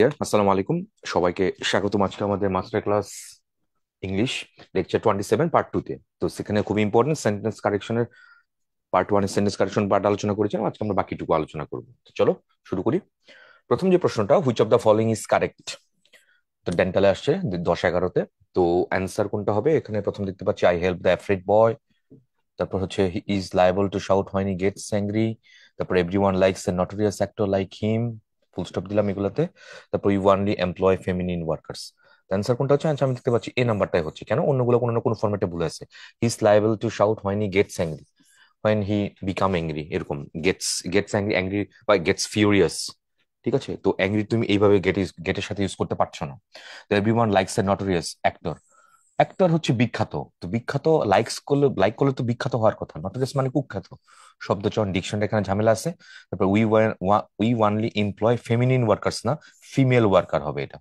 আসসালামু আলাইকুম। সবাইকে স্বাগতম আজকে আমাদের master class English lecture 27 part 2 তে। তো সেখানে খুব ইম্পর্টেন্ট সেন্টেন্স কারেকশনের পার্ট 1 এর সেন্টেন্স কারেকশন পার্ট আলোচনা করেছিলাম। আজকে আমরা বাকিটুকু আলোচনা করব। তো চলো শুরু করি। প্রথম যে প্রশ্নটা, which of the following is correct, তো ডেন্টালে আসছে 10-11-তে। তো অ্যান্সার কোনটা হবে? এখানে প্রথম দেখতে পাচ্ছি I help the afraid boy, তারপর হচ্ছে he is liable to shout when he gets angry, তারপর everyone likes a notorious actor like him, full stop দিলাম এগুলাতে। তারপর you only employ feminine workers. Answer কোনটা হচ্ছে? অ্যান্সার আমি দেখতে পাচ্ছি এ নাম্বারটাই হচ্ছে। কেন অন্যগুলো কোনো না কোনো ফরম্যাটে ভুল আছে। He is liable to shout when he gets angry, when he become angry, এরকম গেটস গেটস অ্যাংরি, অ্যাংরি বা গেটস ফিউরিয়াস। ঠিক আছে, তো অ্যাংরি তুমি এইভাবে গেটের সাথে ইউজ করতে পারছো না। Everyone likes a notorious actor, actor হচ্ছে বিখ্যাত। তো বিখ্যাত লাইক করলে তো বিখ্যাত হওয়ার কথা, নটোরিয়াস মানে কুখ্যাত। শব্দচয়ন ডিকশনটা এখানে ঝামেলা আছে। তারপর we only employ feminine workers, না ফিমেল ওয়ার্কার হবে এটা,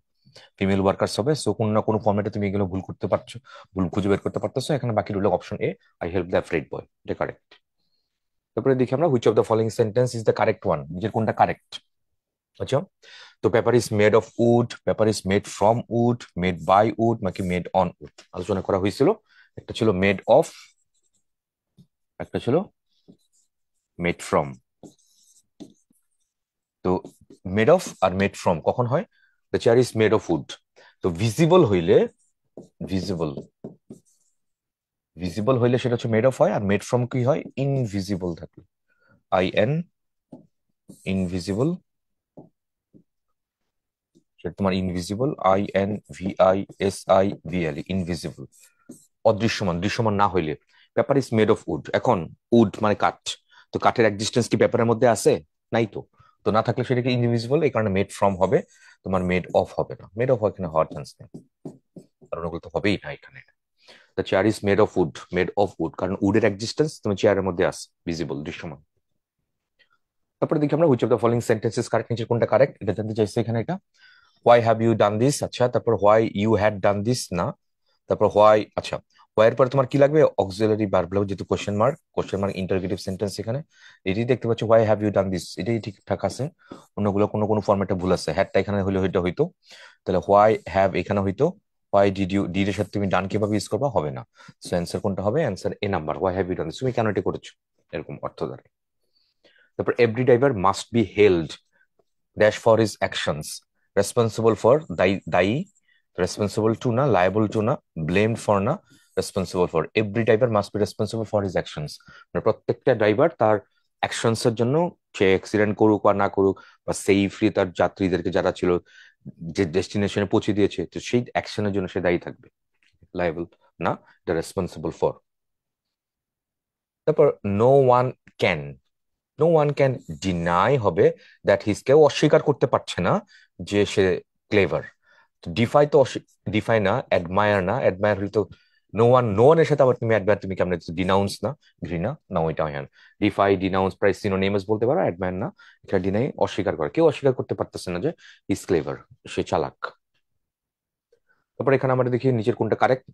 ফিমেল ওয়ার্কার্স হবে। সো কোনো না কোনো ফর্মেটে তুমি এগুলো ভুল করতে পারছো, ভুল খুঁজে বের করতে পারতেছো। এখানে বাকি রইল option A, I help the afraid boy, এটা কারেক্ট। তারপরে দেখি আমরা which of the following sentence is the correct one, নিজের কোনটা কারেক্ট। আচ্ছা, তো paper is made of wood, paper is made from wood, made by wood নাকি made on wood আলোচনা করা হয়েছিল। একটা ছিল মেড অফ, একটা ছিল মেড ফ্রম। তো মেড অফ আর মেড ফ্রম কখন হয়? The chair is made of would. তো ভিজিবল হইলে, ভিজিবল ভিজিবল হইলে সেটা হচ্ছে মেড অফ হয়। আর মেড ফ্রম কি হয়? ইনভিজিবল থাকলে, আই এন, ইনভিজিবল, সেটা তোমার invisible, I N V I S I V L, invisible, অদৃশ্যমান, দৃশ্যমান না হইলে। Paper is made of wood, এখন উড মানে কাঠ, তো কাঠের এক্সিস্টেন্স কি পেপারের মধ্যে আছে? নাই তো। তো না থাকলে সেটাকে ইনভিজিবল, এই কারণে মেড ফ্রম হবে, তোমার মেড অফ হবে না। মেড অফ এখানে হওয়ার চান্স নেই, কারণ ওগুলো তো হবেই না এখানে। The chair is made of would, made of would, কারণ উডের এক্সিস্টেন্স তোমার চেয়ারের মধ্যে আছে, ভিজিবল, দৃশ্যমান। তারপরে দেখি আমরা which of the following sentences correct, নিচের কোনটা কারেক্ট এটা জানতে চাইছে এখানে এটা। Why have you done this, আচ্ছা, তারপর why you had done this, না। তারপর হোয়াই, আচ্ছা, হোয়াই এর পরে তোমার কি লাগবে? অক্সিলারি ভার্ব লাগবে, যেহেতু কোশ্চেন মার্ক ইন্টারোগেটিভ সেন্টেন্স এখানে। এটি দেখতে পাচ্ছি why have you done this, এটাই ঠিকঠাক আছে। অন্যগুলো কোনো কোনো ফরম্যাটে ভুল আছে। হ্যাডটা এখানে হইলে হইতে হইতো, তাহলে হোয়াই হ্যাভ এখানে হইতো। হোয়াই ডিড ইউ, ডিড এর সাথে তুমি ডান কিভাবে ইউজ করবা? হবে না। সো অ্যান্সার কোনটা হবে? Answer A number, why have you done this, তুমি কেন এটা করেছো, এরকম অর্থ দাঁড়ায়। তারপর every driver must be held dash for his actions, responsible for, দায়ী, responsible to না, liable to না, blamed for না, responsible for, every driver must be responsible for his actions। মানে প্রত্যেকটা ড্রাইভার তার অ্যাকশনস এর জন্য, সে অ্যাক্সিডেন্ট করুক বা না করুক, বা সেফলি তার যাত্রীদেরকে যারা ছিল যে ডেস্টিনেশনে পৌঁছে দিয়েছে, তো সেই অ্যাকশনের জন্য সে দায়ী থাকবে, লাইবল না, এটা রেসপন্সিবল ফর। তারপর no one can, no one can deny হবে দ্যাট হিজ, কেউ অস্বীকার করতে পারছে না যে সে ক্লেভার। ডিফাই তো ডিফাই না, অ্যাডমায়ার না, অ্যাডমায়ার হলে তো নো ওয়ান, নো ওয়ানের সাথে আবার তুমি অ্যাডমায়ার তুমি কেমন, ডিনাউন্স না, ঘৃণা না, ওইটা হয় না। ডিফাই, ডিনাউন্স প্রায় সিনোনিমাস বলতে পারো, অ্যাডমায়ার না। এটা ডিনাই, অস্বীকার করে, কেউ অস্বীকার করতে পারতেছে না যে ইজ ক্লেভার, সে চালাক। তারপর এখানে আমরা দেখি নিচের কোনটা correct,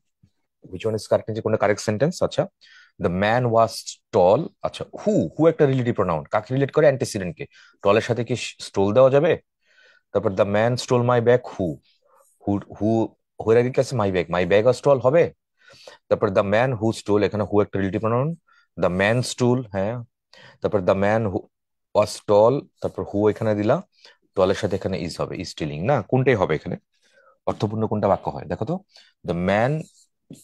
which one is correct, নিচে কোনটা কারেক্ট সেন্টেন্স। আচ্ছা, দ্য ম্যান ওয়াজ টল, আচ্ছা, হু একটা রিলেটিভ প্রোনাউন, কাকে রিলেট করে? অ্যান্টিসিডেন্ট কে। টলের সাথে কি স্টোল দেওয়া যাবে? তারপর the man stole my bag, who, who who হুয়ের আগে কি আছে? মাই ব্যাগ, মাই ব্যাগ আর স্টল হবে। তারপর দ্য ম্যান হু স্টোল, এখানে হু একটা relative pronoun, the man stole, হ্যাঁ। তারপর দ্য ম্যান হু ওয়াজ টল, তারপর হু এখানে দিলা, টলের সাথে এখানে ইজ হবে, ইজ স্টিলিং, না কোনটাই হবে এখানে? অর্থপূর্ণ কোনটা বাক্য হয় দেখো তো। The man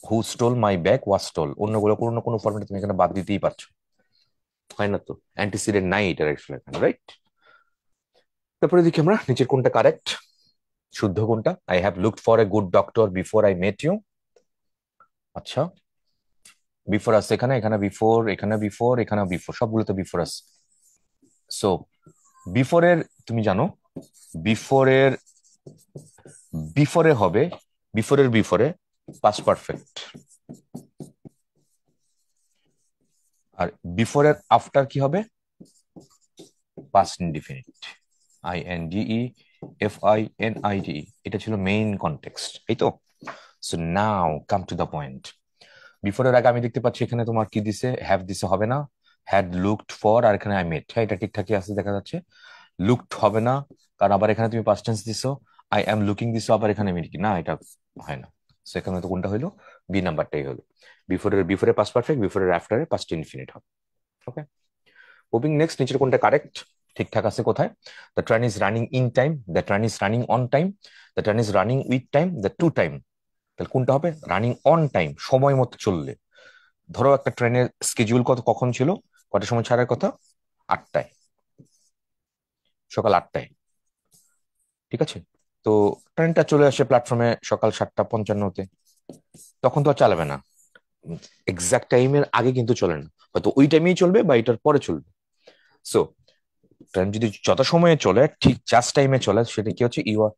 who stole my bag was stole, অন্যগুলো কোনো না কোনো ফর্মেটে তুমি এখানে বাদ দিতেই পারছো, হয় না তো, অ্যান্টিসিডেন্ট নাই এটা অ্যাকচুয়ালি এখানে, রাইট। তারপরে দেখি আমরা নিচের কোনটা কারেক্ট, শুদ্ধ কোনটা। I have looked for a good doctor before I met you, আচ্ছা, বিফোর আছে এখানে, এখানে বিফোর, এখানে বিফোর, এখানে বিফোর, সবগুলোতে বিফোর আছে। সো বিফোরের, তুমি জানো বিফোরের, বিফোরে হবে, বিফোরের বিফোরে পাস্ট পারফেক্ট, আর বিফোরের আফটার কি হবে? পাস্ট ইনডিফিনিট, INDEFINIT, এটা ছিল মেইন কনটেক্সট, এই তো। So now come to the point. বিফোরের আগে আমি দেখতে পাচ্ছি এখানে তোমার কি দিছে? হ্যাভ দিছে, হবে না। হ্যাড লুকড ফর, আর এখানে আই মেট, হ্যাঁ এটা ঠিকঠাকই আছে দেখা যাচ্ছে। লুকড হবে না, কারণ আবার এখানে তুমি পাস্ট টেন্স দিছো, আই এম লুকিং দিছো, আবার এখানে আমি কি না, এটা হয় না। সো এখানে তো কোনটা হইলো, বি নাম্বারটাই হলো। বিফোরে পাস্ট পারফেক্ট, বিফোরের আফটারে পাস্ট ইনফিনিট হবে। ওকে, মুভিং নেক্সট, নিচের কোনটা কারেক্ট, ঠিকঠাক আছে কোথায়? The train is running in time, the train is running on time, the train is running with time, the to time. তাহলে কোনটা হবে? রানিং অন টাইম, সময় মতো চললে। ধরো একটা ট্রেনের স্কেডিউল কখন ছিল, কটার সময় ছাড়ার কথা? 8টায়, সকাল 8টায়। ঠিক আছে, তো ট্রেনটা চলে আসে প্ল্যাটফর্মে সকাল 7:55-তে, তখন তো আর চালাবে না, এক্সাক্ট টাইমের আগে কিন্তু চলে না, হয়তো ওই টাইমেই চলবে বা এটার পরে চলবে। সো ট্রেন যদি যত সময়ে চলে ঠিক জাস্ট টাইমে চলে, সেটা কি হচ্ছে? ইউ আর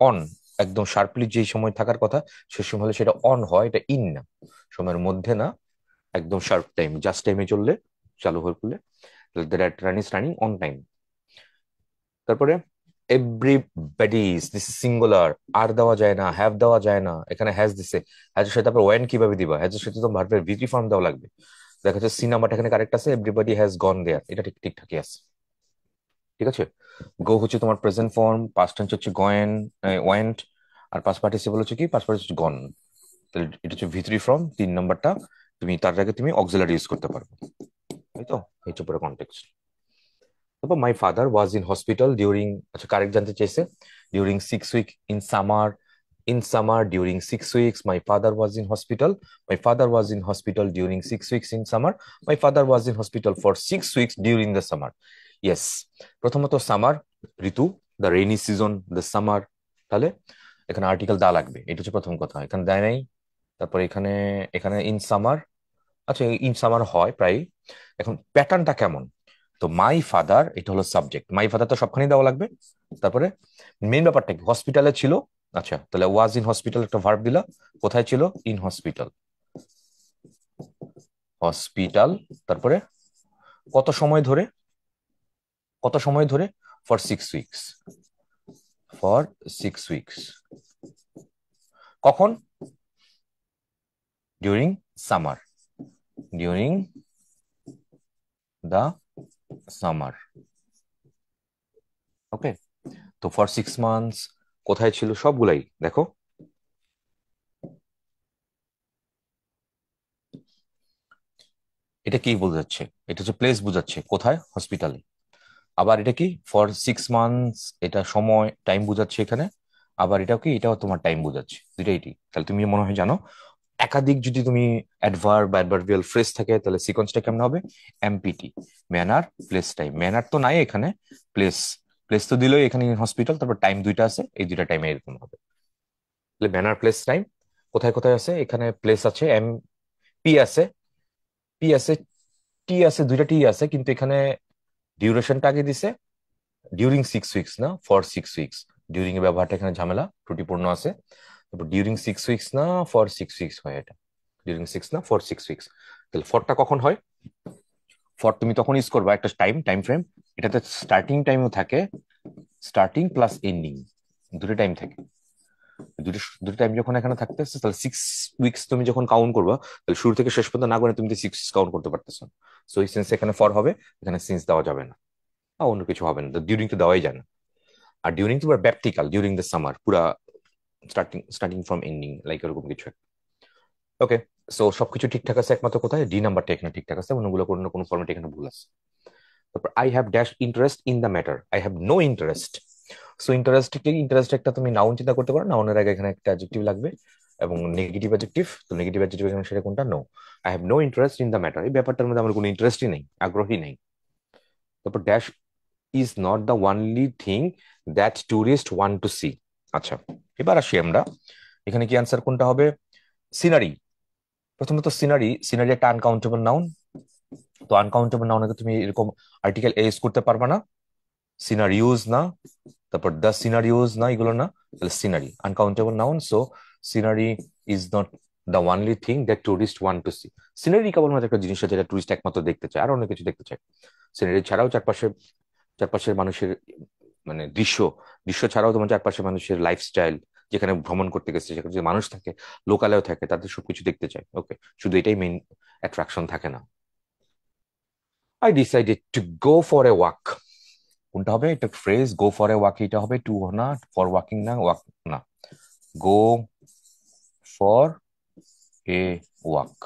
অন, একদম শার্পলি যে সময় থাকার কথা সে সময় হলে সেটা অন হয়, এটা ইন না, সময়ের মধ্যে না, একদম শার্প টাইম, জাস্ট টাইমে চললে, চালু হয়ে পড়লে train is running on time. তারপরে এভরিবডিজ, দিস ইজ সিঙ্গুলার, আর দেওয়া যায় না, হ্যাভ দেওয়া যায় না, এখানে হ্যাজ দিছে, হ্যাজের সাথে তারপর ওয়েন কিভাবে দিবা? হ্যাজের সাথে তো ভার্বের ভিটি ফর্ম দেওয়া লাগবে। দেখা যাচ্ছে সি নাম্বারটা এখানে কারেক্ট আছে, এভরিবডি হ্যাজ গন দেয়ার, এটা ঠিকঠাকই আছে। ঠিক আছে, গো হচ্ছে তোমার প্রেজেন্ট ফর্ম, পাস্ট টেন্স হচ্ছে গোয়েন, ওয়েন্ট, আর পাস্ট পার্টিসিপল হচ্ছে কি? পাস্ট পার্টিসিপল গন। তাহলে এটা হচ্ছে ভি3 ফর্ম, 3 নাম্বারটা তুমি তার আগে তুমি অক্সিলারি ইউজ করতে পারবে, তাই তো? এই হচ্ছে পুরো কন্টেক্সট। তারপর my father was in hospital during, আচ্ছা কারেক্ট জানতে চাইছে, during 6 week in summer, in summer during 6 weeks my father was in hospital, my father was in hospital during 6 weeks in summer, my father was in hospital for 6 weeks during the summer. Yes, প্রথমত summer, Ritu, the rainy season, the summer, তাহলে এখানে article দা লাগবে, এটা হচ্ছে প্রথম কথা, এখানে দেয় নাই। তারপরে এখানে, এখানে ইন সামার, আচ্ছা ইন সামার হয় প্রায়। এখন প্যাটার্নটা কেমন? তো মাই ফাদার, এটা হলো সাবজেক্ট, মাই ফাদার তো সবখানে দেওয়া লাগবে। তারপরে মেন ব্যাপারটা কি? হসপিটালে ছিল, আচ্ছা তাহলে ওয়াজ ইন হসপিটাল একটা ভার্ব দিলা, কোথায় ছিল? In hospital, hospital. তারপরে কত সময় ধরে, কত সময় ধরে? For 6 weeks, for 6 weeks. কখন? ডিউরিং সামার, ডিউরিং দা সামার। ওকে, তো ফর 6 মান্থস কোথায় ছিল? সবগুলাই দেখো, এটা কি বোঝাচ্ছে? এটা হচ্ছে প্লেস বোঝাচ্ছে, কোথায়? হসপিটালে। আবার এটা কি? ফর 6 মান্থস, এটা সময় টাইম বোঝাচ্ছে এখানে। আবার এটাও কি? এটাও তোমার টাইম বোঝাচ্ছে, দুইটাই ঠিক। তাহলে তুমি মনে হয় জানো, একাধিক যদি তুমি অ্যাডভার্ব বা অ্যাডভার্বিয়াল ফ্রেজ থাকে, তাহলে সিকোয়েন্সটা কেমন হবে? এমপিটি, ম্যানার, প্লেস, টাইম। ম্যানার তো নাই এখানে, প্লেস, প্লেস তো দিলই এখানে হসপিটাল, তারপর টাইম দুইটা আছে, এই দুইটা টাইমে এরকম হবে। তাহলে ম্যানার, প্লেস, টাইম কোথায় কোথায় আছে? এখানে প্লেস আছে, এম পি আছে, পি আছে, টি আছে, দুইটা টি আছে, কিন্তু এখানে ডিউরেশনটা আগে দিছে, ডিউরিং 6 উইকস না ফর 6 উইকস। ডিউরিং এর ব্যবহারটা এখানে ঝামেলা, ত্রুটিপূর্ণ আছে। তারপর ডিউরিং 6 উইকস না ফর 6 উইকস হয় এটা, ডিউরিং 6 না ফর 6 উইকস। তাহলে ফরটা কখন হয়? ফর তুমি তখন ইউজ করবা একটা টাইম, টাইম ফ্রেম, এটাতে স্টার্টিং টাইমও থাকে, স্টার্টিং প্লাস এন্ডিং, দুটো টাইম থাকে। দুটো দুটো টাইম যখন এখানে থাকতেছে, তাহলে 6 উইকস তুমি যখন কাউন্ট করবা, তাহলে শুরু থেকে শেষ পর্যন্ত না করে তুমি 6 কাউন্ট করতে পারতেছো। সো এই সেন্স এখানে ফর হবে, এখানে সিন্স দেওয়া যাবে না, আর অন্য কিছু হবে না, ডিউরিং তো দেওয়াই যায় না। আর ডিউরিং তো পুরো ব্যাপটিক্যাল, ডিউরিং দ্য সামার, পুরা starting, starting from ending, like এরকম কিছু। ওকে, সো সবকিছু ঠিকঠাক আছে, একমাত্র কোথায়? ডি নাম্বারটা এখানে ঠিকঠাক আছে, অন্যগুলো কোনো কোনো ফর্মেট এখানে ভুল আছে। তারপর I have dash interest in the matter, I have no interest. So interest, interest একটা তুমি নাউন চিন্তা করতে পারো, নাউনের আগে এখানে একটা অ্যাডজেক্টিভ লাগবে, এবং নেগেটিভ অ্যাডজেক্টিভ, তো নেগেটিভ অ্যাডজেক্টিভ এখানে সেটা কোনটা? No. I have no interest in the matter, এই ব্যাপারটার মধ্যে আমার কোনো ইন্টারেস্টই নেই, আগ্রহী নেই। তারপর dash is not the only thing that tourist want to see. আচ্ছা, এবার আসি আমরা, এখানে কি অ্যান্সার কোনটা হবে? সিনারি। প্রথমত সিনারি, সিনারি একটা আনকাউন্টেবল নাউন, তো আনকাউন্টেবল নাউনকে তুমি এরকম আর্টিকেল এ ইউজ করতে পারবা না, সিনারিওজ না, তারপর দ্য সিনারিওজ না, এগুলো না, তাহলে scenery uncountable noun. So scenery is not the only thing that tourist want to see. Scenery কেবলমাত্র একটা জিনিস আছে যেটা টুরিস্ট একমাত্র দেখতে চায়, আর অন্য কিছু দেখতে চায়। সিনারি ছাড়াও চারপাশে, চারপাশের মানুষের, মানে দৃশ্য, দৃশ্য ছাড়াও তোমার চারপাশে মানুষের লাইফস্টাইল, যেখানে ভ্রমণ করতে গেছে সেখানে যে মানুষ থাকে, লোকালয় থাকে, তাদের সবকিছু দেখতে চায়। ওকে, শুধু এটাই মেইন অ্যাট্রাকশন থাকে না। I decided to go for a walk, কোনটা হবে? এটা phrase go for a walk, এটা হবে টু না, ফর ওয়াকিং না, ওয়াক না, গো ফর এ ওয়াক।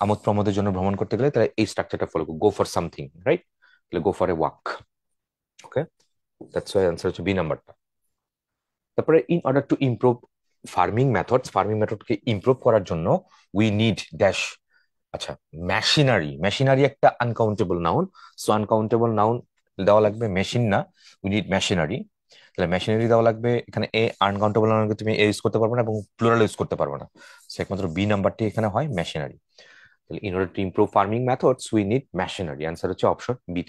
আমোদ প্রমোদের জন্য ভ্রমণ করতে গেলে তাহলে এই স্ট্রাকচারটা ফলো করো, গো ফর সামথিং, রাইট? তাহলে go for a walk. Okay, that's why answer হচ্ছে বি নাম্বারটা। তারপরে in order to improve farming মেথডকে ইমপ্রুভ করার জন্য উই নিড ড্যাশ। আচ্ছা, মেশিনারি, মেশিনারি একটা uncountable noun, so uncountable noun দেওয়া লাগবে মেশিন না, উই নিড মেশিনারি। তাহলে মেশিনারি দেওয়া লাগবে এখানে। এ আনকাউন্টেবল নাউনকে তুমি এ ইউজ করতে পারবে না এবং প্লুরাল ইউজ করতে পারবে না, সো একমাত্র বি নাম্বারটি এখানে হয় মেশিনারি। তাহলে in order to improve farming methods we need machinery, answer হচ্ছে অপশন বি।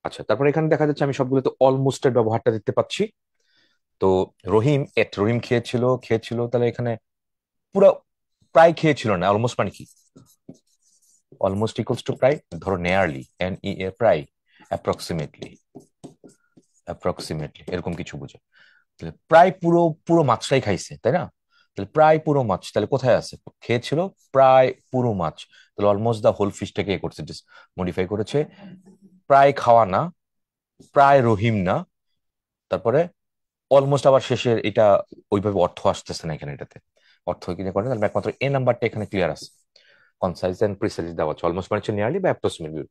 আচ্ছা, তারপরে এখানে দেখা যাচ্ছে আমি সবগুলোতে অলমোস্ট এর ব্যবহারটা দেখতে পাচ্ছি। তো রহিম খেয়েছিল, খেয়েছিল, তাহলে এখানে পুরো প্রায় খেয়েছিল না, অলমোস্ট মানে কি? অলমোস্ট ইকুয়ালস টু প্রায়, ধরো নেয়ারলি, এন ই এ, প্রায়, অ্যাপ্রক্সিমেটলি, অ্যাপ্রক্সিমেটলি এরকম কিছু বুঝে। তাহলে প্রায় পুরো পুরো মাছটাই খাইছে, তাই না? তাহলে প্রায় পুরো মাছ তাহলে কোথায় আছে? খেয়েছিল প্রায় পুরো মাছ, তাহলে অলমোস্ট দা হোল ফিশটাকে এ করছে, মডিফাই করেছে। প্রায় খাওয়া না, প্রায় রহিম না, তারপরে অলমোস্ট আবার শেষের এটা ওইভাবে অর্থ আসতেছে না এখানে, এটাতে অর্থ কিনে করে, তাহলে একমাত্র এ নাম্বারটা এখানে ক্লিয়ার আছে, কনসাইজ এন্ড প্রিসাইজ দেওয়া আছে। অলমোস্ট মানে হচ্ছে নিয়ারলি বা approximately.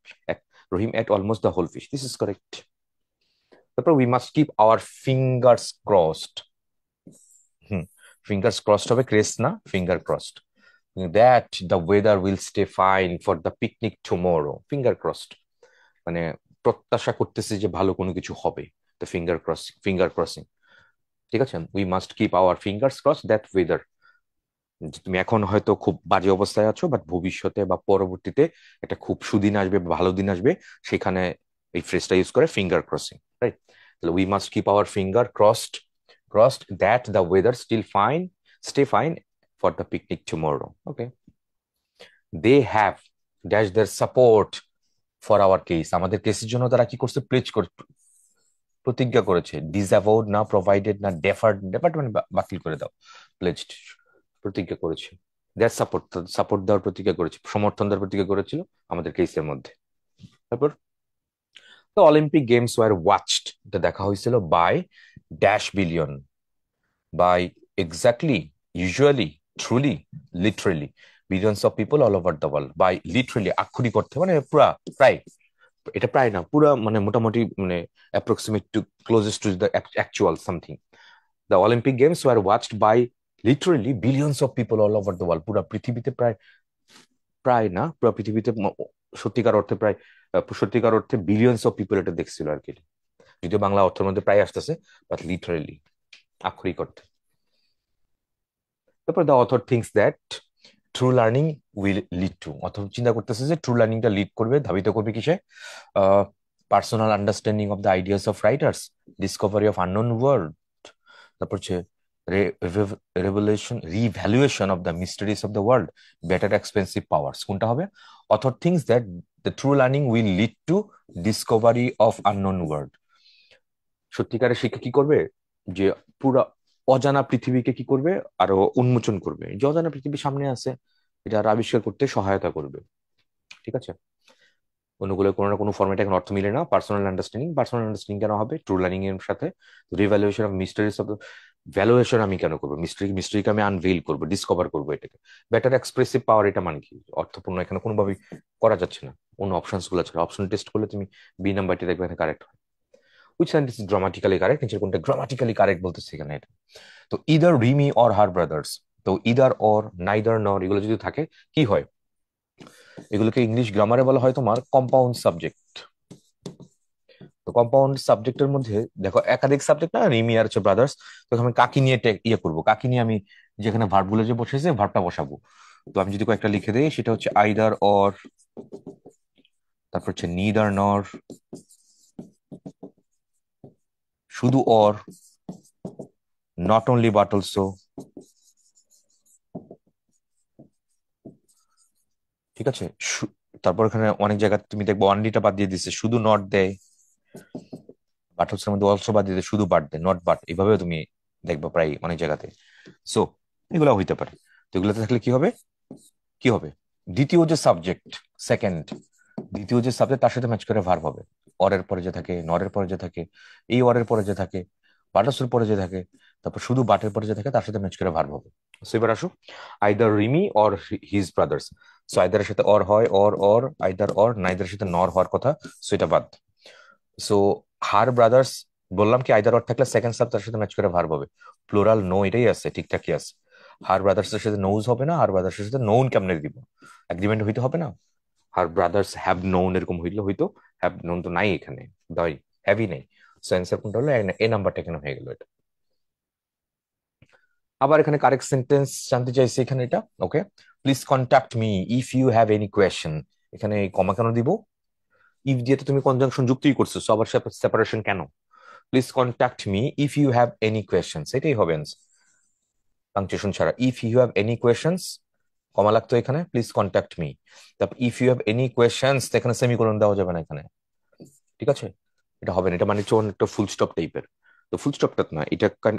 Rahim ate almost the whole fish, this is correct. তারপর we must keep our fingers crossed. Hmm, fingers crossed হবে, ক্রেস না, finger crossed. That the weather will stay fine for the picnic tomorrow, finger crossed মানে প্রত্যাশা করতেছে যে ভালো কোনো কিছু হবে, তো ফিঙ্গার ক্রসিং। ঠিক আছে, we must keep our fingers cross that weather. তুমি এখন হয়তো খুব বাজে অবস্থায় আছো, বাট ভবিষ্যতে বা পরবর্তীতে একটা খুব সুদিন আসবে বা ভালো দিন আসবে, সেখানে এই ফ্রেজটা ইউজ করে, ফিঙ্গার ক্রসিং, রাইট? তাহলে we must keep our finger crossed that the weather stay fine for the picnic tomorrow. Okay, they have dash their support for our case, আমাদের কেসের জন্য তারা কি করছে? প্রতিজ্ঞা করেছে। ডিসঅ্যাভোড না, প্রোভাইডেড না, ডেফার্ড, ডেফার্ড মানে বাতিল করে দাও, প্লেজড, প্রতিজ্ঞা করেছে। দ্যাট সাপোর্ট, সাপোর্ট দেওয়ার প্রতিজ্ঞা করেছে, সমর্থন দেওয়ার প্রতিজ্ঞা করেছিল আমাদের কেসের মধ্যে। তারপর the Olympic games were watched, এটা দেখা হয়েছিল by dash billion, by exactly, usually, truly, literally, billions of people all over the world. By literally আক্ষরিক অর্থে মানে পুরা, প্রায়, এটা প্রায় না, পুরা মানে মোটামুটি মানে approximate to closest to the actual something. The Olympic games were watched by literally billions of people all over the world, পুরা পৃথিবীতে প্রায়, প্রায় না, পুরো পৃথিবীতে সত্যিকার অর্থে প্রায়, সত্যিকার অর্থে বিলিয়ন্স অফ পিপল এটা দেখছিল আর কি। যদিও বাংলা অর্থের মধ্যে প্রায় আসতেছে, বাট লিটারেলি, আক্ষরিক অর্থে। তারপর the author thinks that true learning will lead two, author চিন্তা করতেছে যে ট্রু লার্নিংটা লিড করবে, ধাবিত করবে কিসে? Personal understanding of the ideas of writers, discovery of unknown world, তারপর হচ্ছে revaluation of the mysteries of the world, better expensive powers. কোনটা হবে? Author thinks that the true learning will lead to discovery of unknown world, সত্যিকারের শিক্ষা কি করবে? যে পুরা অজানা পৃথিবীকে কি করবে? আরো উন্মোচন করবে, যে অজানা পৃথিবী সামনে আছে এটা আরো আবিষ্কার করতে সহায়তা করবে। ঠিক আছে, অনুগুলো কোনো না কোনো ফর্মেটে এখন অর্থ মিলে না। পার্সোনাল আন্ডারস্ট্যান্ডিং কেন হবে ট্রু লার্নিং এর সাথে? রিভ্যালুয়েশন অফ মিস্টারিজ অফ, ভ্যালুয়েশন আমি কেন করবো? মিস্ট্রিকে আমি আনভেইল করবো, ডিসকভার করবো এটাকে। বেটার এক্সপ্রেসিভ পাওয়ার, এটা মানে কি? অর্থপূর্ণ এখানে কোনোভাবেই করা যাচ্ছে না অন্য অপশনস গুলো ছাড়া। অপশন টেস্ট করলে তুমি বি নাম্বারটি দেখবে এখানে কারেক্ট হয়। Which sentence is grammatically correct, নিচের কোনটা গ্রামাটিক্যালি কারেক্ট বলতেছে এখানে? এটা তো either Rimi or her brothers, তো ইদার অর, নাইদার নর, এগুলো যদি থাকে কি হয়? এগুলোকে ইংলিশ গ্রামারে বলা হয় তোমার কম্পাউন্ড সাবজেক্ট। তো কম্পাউন্ড সাবজেক্টের মধ্যে দেখো একাধিক সাবজেক্ট না, রিমি আর হচ্ছে ব্রাদার্স। তো আমি কাকে নিয়ে ইয়ে করবো, কাকে নিয়ে আমি যেখানে ভার্ব গুলো যে বসেছে ভার্বটা বসাবো। তো আমি যদি কয়েকটা লিখে দিই, সেটা হচ্ছে আইদার অর, তারপর হচ্ছে নিদার নর, শুধু or, not only but also. ঠিক আছে, তারপর এখানে অনেক জায়গায় তুমি দেখবো অনলিটা বাদ দিয়ে দিচ্ছে, শুধু নট দেয়। বাট হচ্ছে মধ্যে অলসো বাদ দিয়ে দেয়, শুধু বাট দেয়, নট বাট, এভাবেও তুমি দেখবো প্রায় অনেক জায়গাতে। সো এগুলো হইতে পারে। তো এগুলোতে থাকলে কি হবে? কি হবে? দ্বিতীয় যে সাবজেক্ট, সেকেন্ড, দ্বিতীয় যে সাবজেক্ট তার সাথে ম্যাচ করে ভার্ব হবে। অরের পরে যে থাকে, নরের পরে যে থাকে, এই অরের পরে যে থাকে, বাটাসুর পরে যে থাকে, তারপর শুধু বাটের পরে যে থাকে তার সাথে ম্যাচ করে ভার্ব হবে। সো এবার আসো, either Rimi or his brothers. So আইদারের সাথে অর হয়, অর আইদার অর, নাইদারের সাথে নর হওয়ার কথা, সো এটা বাদ। সো হার ব্রাদার্স, বললাম কি আইদার অর থাকলে সেকেন্ড সাব তার সাথে ম্যাচ করে ভার্ব হবে। প্লুরাল নো, এটাই আছে, ঠিকঠাকই আছে। হার ব্রাদার্স এর সাথে নোজ হবে না, হার ব্রাদার্স এর সাথে নোন কেমনে দিব? এগ্রিমেন্ট হইতে হবে না। হার ব্রাদার্স হ্যাভ নোন এরকম হইলে হয়তো, হ্যাভ নোন তো নাই এখানে, দাই হ্যাভই নেই। সো অ্যান্সার কোনটা হলো? এ নাম্বারটা এখানে হয়ে গেল এটা। আবার এখানে কারেক্ট সেন্টেন্স জানতে চাইছে এখানে এটা। Okay, please contact me if you have any question. এখানে কমা কেন দিব? ইফ দিয়ে তো তুমি কনজাংশন যুক্তই করছো, সো আবার সেপারেশন কেন? Please contact me if you have any question, এটাই হবে পাংচুয়েশন ছাড়া। If you have any questions, comma লাগতো এখানে, প্লিজ কন্ট্যাক্ট মি। তারপর if you have any questions, এখানে সেমিকোলন দেওয়া যাবে না এখানে, ঠিক আছে? এটা হবে না, এটা মানে হচ্ছে একটা ফুল স্টপ টাইপের। তো ফুল স্টপটা না, এটা একটা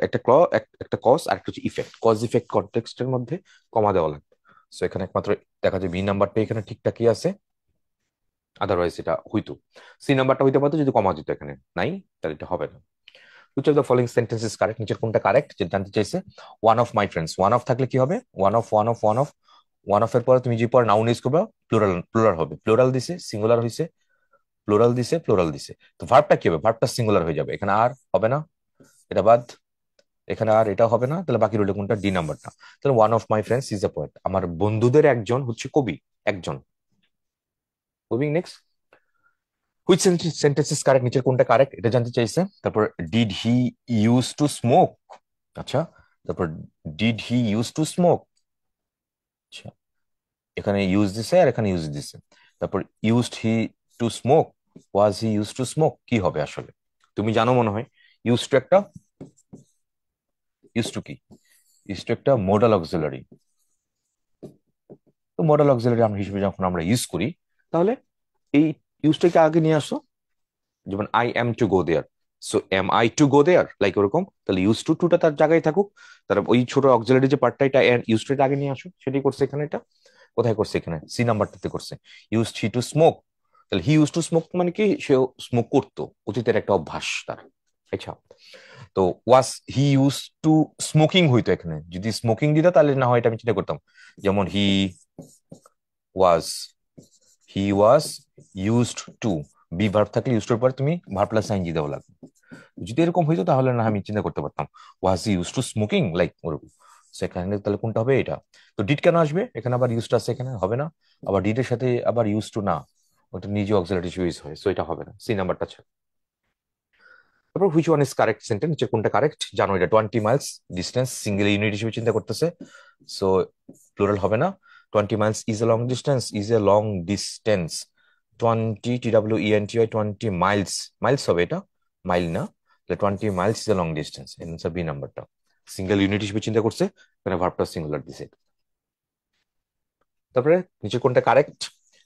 একটা কজ আর একটা হচ্ছে ইফেক্ট, কজ ইফেক্ট কনটেক্সটের মধ্যে কমা দেওয়া লাগবে। সো এখানে একমাত্র দেখা যায় বি নাম্বারটা এখানে ঠিকঠাকই আছে, আদারওয়াইজ এটা হইতো। সি নাম্বারটা হইতে পারতো যদি কমা যেত, এখানে নাই, তাহলে এটা হবে না। Which of the following sentence is correct, নিচের কোনটা কারেক্ট যে জানতে চাইছে। One of my friends, one of থাকলে কি হবে? ওয়ান অফ এর পরে তুমি যে পরে নাউন ইউজ করবে, প্লুরাল প্লুরাল হবে। প্লুরাল দিছে, সিঙ্গুলার হইছে, প্লুরাল দিছে, তো ভার্বটা কি হবে? ভার্বটা সিঙ্গুলার হয়ে যাবে, এখানে আর হবে না, এটা বাদ। এখানে আর এটা হবে না, তাহলে বাকি রইল কোনটা? ডি নাম্বারটা। তাহলে one of my friends is a poet, আমার বন্ধুদের একজন হচ্ছে কবি, একজন। Moving next, which sentence is correct, নিচের কোনটা কারেক্ট এটা জানতে চাইছে। তারপর did he use to smoke, আচ্ছা। তারপর did he use to smoke, আচ্ছা, এখানে ইউজ দিছে আর এখানে ইউজ দিছে। তারপর used he to smoke, was he use to smoke, কি হবে আসলে? তুমি জানো মনে হয়। ইউজ টু একটা, ইউজ টু কি? ইউজ টু একটা মোডাল অক্সিলারি। তো মোডাল অক্সিলারি আমরা হিসেবে যখন আমরা ইউজ করি, তাহলে এই ইউজটাকে আগে নিয়ে আসো। যেমন I am to go there, so am I to go there, like ওরকম। তাহলে ইউজ টু টুটা তার জায়গায় থাকুক, তার ওই ছোট অক্সিলারি যে পার্টটা, এটা ইউজ টু আগে নিয়ে আসো, সেটাই করছে এখানে। এটা কোথায় করছে? এখানে সি নাম্বারটাতে করছে। ইউজ হি টু স্মোক, তাহলে হি ইউজ টু স্মোক মানে কি? সে স্মোক করতো, অতীতের একটা অভ্যাস তার। আচ্ছা, তো ওয়াজ হি ইউজ টু স্মোকিং হইতো এখানে, যদি স্মোকিং দিত তাহলে না হয় এটা আমি চিন্তা করতাম। যেমন was he was used to, be verb থাকলে ইউজ টুর পর তুমি ভার্ব প্লাস আইনজি দেওয়া লাগবে। যদি এরকম হইতো তাহলে না আমি চিন্তা করতে পারতাম, was he use to smoking, like ওরকম। সেখানে তাহলে কোনটা হবে? এটা। তো ডিড কেন আসবে এখানে? আবার ইউজ টু আছে এখানে, হবে না। আবার ডিড এর সাথে আবার ইউজ টু না, ওটা নিজে অক্সিলারি ইউজ হয়, সো এটা হবে না, সি নাম্বারটা। তারপর which one is correct sentence, নিচে কোনটা কারেক্ট জানো? এটা 20 মাইলস ডিস্টেন্স, সিঙ্গেল ইউনিট হিসেবে চিন্তা করতেছে, সো প্লুরাল হবে না। 20 miles is a long distance, is a long distance. 20 TWENTY 20 miles, miles হবে এটা, মাইল না। তাহলে 20 miles is a long distance, answer B নাম্বারটা। সিঙ্গেল ইউনিট হিসেবে চিন্তা করছে, এখানে ভার্বটা সিঙ্গুলার দিছে। তারপরে নিচে কোনটা correct?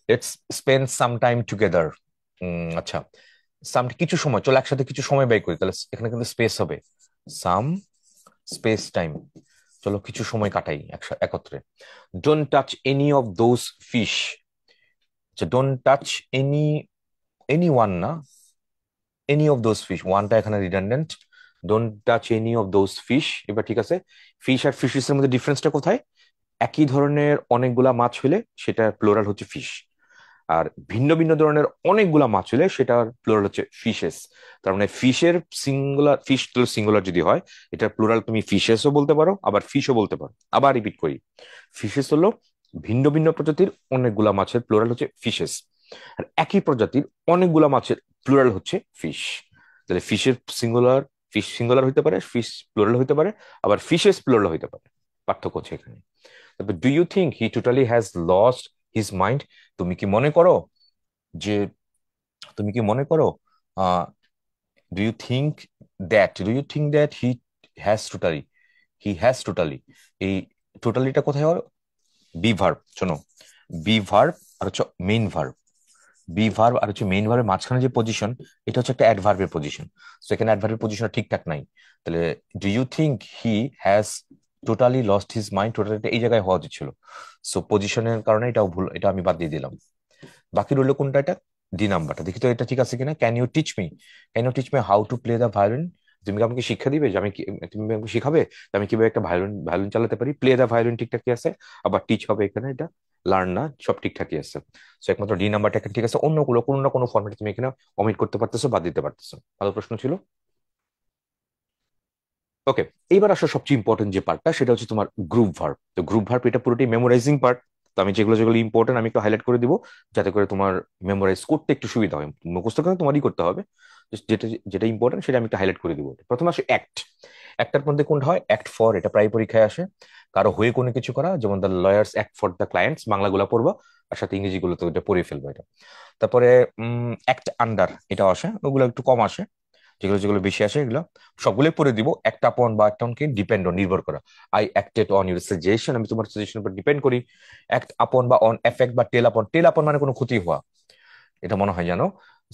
Let's spend some time together. আচ্ছা, সাম কিছু সময়, চলো একসাথে কিছু সময় ব্যয় করি, তাহলে এখানে কিন্তু স্পেস হবে, সাম স্পেস টাইম। চলো কিছু সময় কাটাই একত্রে। Don't touch any of those fish, আচ্ছা, don't touch any, any one না, এনি অফ দোজ ফিশ, ওয়ানটা এখানে redundant. Don't touch any of those fish, এবার ঠিক আছে। ফিশ আর ফিশিস এর মধ্যে ডিফারেন্সটা কোথায়? একই ধরনের অনেকগুলা মাছ হলে সেটা প্লোরাল হচ্ছে ফিশ, আর ভিন্ন ভিন্ন ধরনের অনেকগুলা মাছ হলে সেটার প্লুরাল হচ্ছে ফিশেস। তার মানে ফিশের সিঙ্গুলার, ফিশ সিঙ্গুলার যদি হয়, এটার প্লুরাল তুমি ফিশেসও বলতে পারো, আবার ফিশও বলতে পারো। আবার রিপিট করি, ফিশেস হলো ভিন্ন ভিন্ন প্রজাতির অনেকগুলা মাছের প্লুরাল হচ্ছে ফিশেস, আর একই প্রজাতির অনেকগুলা মাছের প্লুরাল হচ্ছে ফিশ। তাহলে ফিশের সিঙ্গুলার, ফিশ সিঙ্গুলার হইতে পারে, ফিশ প্লুরাল হইতে পারে, আবার ফিশেস প্লুরাল হইতে পারে, পার্থক্য হচ্ছে এখানে। তারপর do you think he totally has lost his mind, তুমি কি মনে করো যে, তুমি কি মনে করো, ah do you think that has totally he has totally, এই টোটালিটা কোথায় হয়? বি ভার্ব, শোনো, বি ভার্ব আর হচ্ছে মেইন ভার্ব, বি ভার্ব আর হচ্ছে মেইন ভার্বের মাঝখানে যে পজিশন, এটা হচ্ছে একটা অ্যাডভার্বের পজিশন। সো এখানে অ্যাডভার্বের পজিশন ঠিকঠাক নাই, তাহলে do you think he has totally lost his mind, টোটালিটা এই জায়গায় হওয়া উচিত ছিল। সো পজিশনের কারণে এটাও ভুল, এটা আমি বাদ দিয়ে দিলাম। বাকি রইলো কোনটা, এটা ডি নাম্বারটা। দেখি তো এটা ঠিক আছে কিনা। Can you teach me how to play the violin. তুমি কি আমাকে শিক্ষা দিবে যে আমি তুমি আমাকে শিখাবে যে আমি কিভাবে একটা ভায়োলিন ভায়োলিন চালাতে পারি। প্লে দ্য ভায়োলিন ঠিকঠাকই আছে, আবার টিচ হবে এখানে, এটা লার্ন না, সব ঠিকঠাকই আছে। সো একমাত্র ডি নাম্বারটা এখানে ঠিক আছে, অন্যগুলো কোনো না কোনো ফর্মেটে তুমি এখানে অমিট করতে পারতেছো, বাদ দিতে পারতেছো। ভালো প্রশ্ন ছিল। ওকে, এইবার আসলে সবচেয়ে ইম্পর্টেন্ট যে পার্টটা, সেটা হচ্ছে তোমার গ্রুপ ভার্ব। তো গ্রুপ ভার্ব এটা পুরোটাই মেমোরাইজিং পার্ট। তো আমি যেগুলো যেগুলো ইম্পর্টেন্ট আমি একটু হাইলাইট করে দিব, যাতে করে তোমার মেমোরাইজ করতে একটু সুবিধা হয়। মুখস্থ করে তোমারই করতে হবে, যেটা যেটা ইম্পর্টেন্ট সেটা আমি একটু হাইলাইট করে দিব। প্রথমে আসে অ্যাক্ট। একটার মধ্যে কোনটা হয়, অ্যাক্ট ফর, এটা প্রায় পরীক্ষায় আসে। কারো হয়ে কোনো কিছু করা, যেমন the lawyers act for the clients, বাংলাগুলো পড়বা আর সাথে ইংরেজি গুলো তো এটা পড়ে ফেলবো এটা। তারপরে অ্যাক্ট আন্ডার, এটা আসে, ওগুলো একটু কম আসে। যেগুলো যেগুলো বেশি আসে এগুলো সবগুলোই পড়ে দিব। একটা আপন বা একটা অনকে ডিপেন্ড অন, নির্ভর করা। I acted on your suggestion, আমি তোমার সাজেশনের উপর ডিপেন্ড করি। অ্যাক্ট আপন বা অন এফেক্ট বা টেল আপন। টেল আপন মানে কোনো ক্ষতি হওয়া, এটা মনে হয় জানো।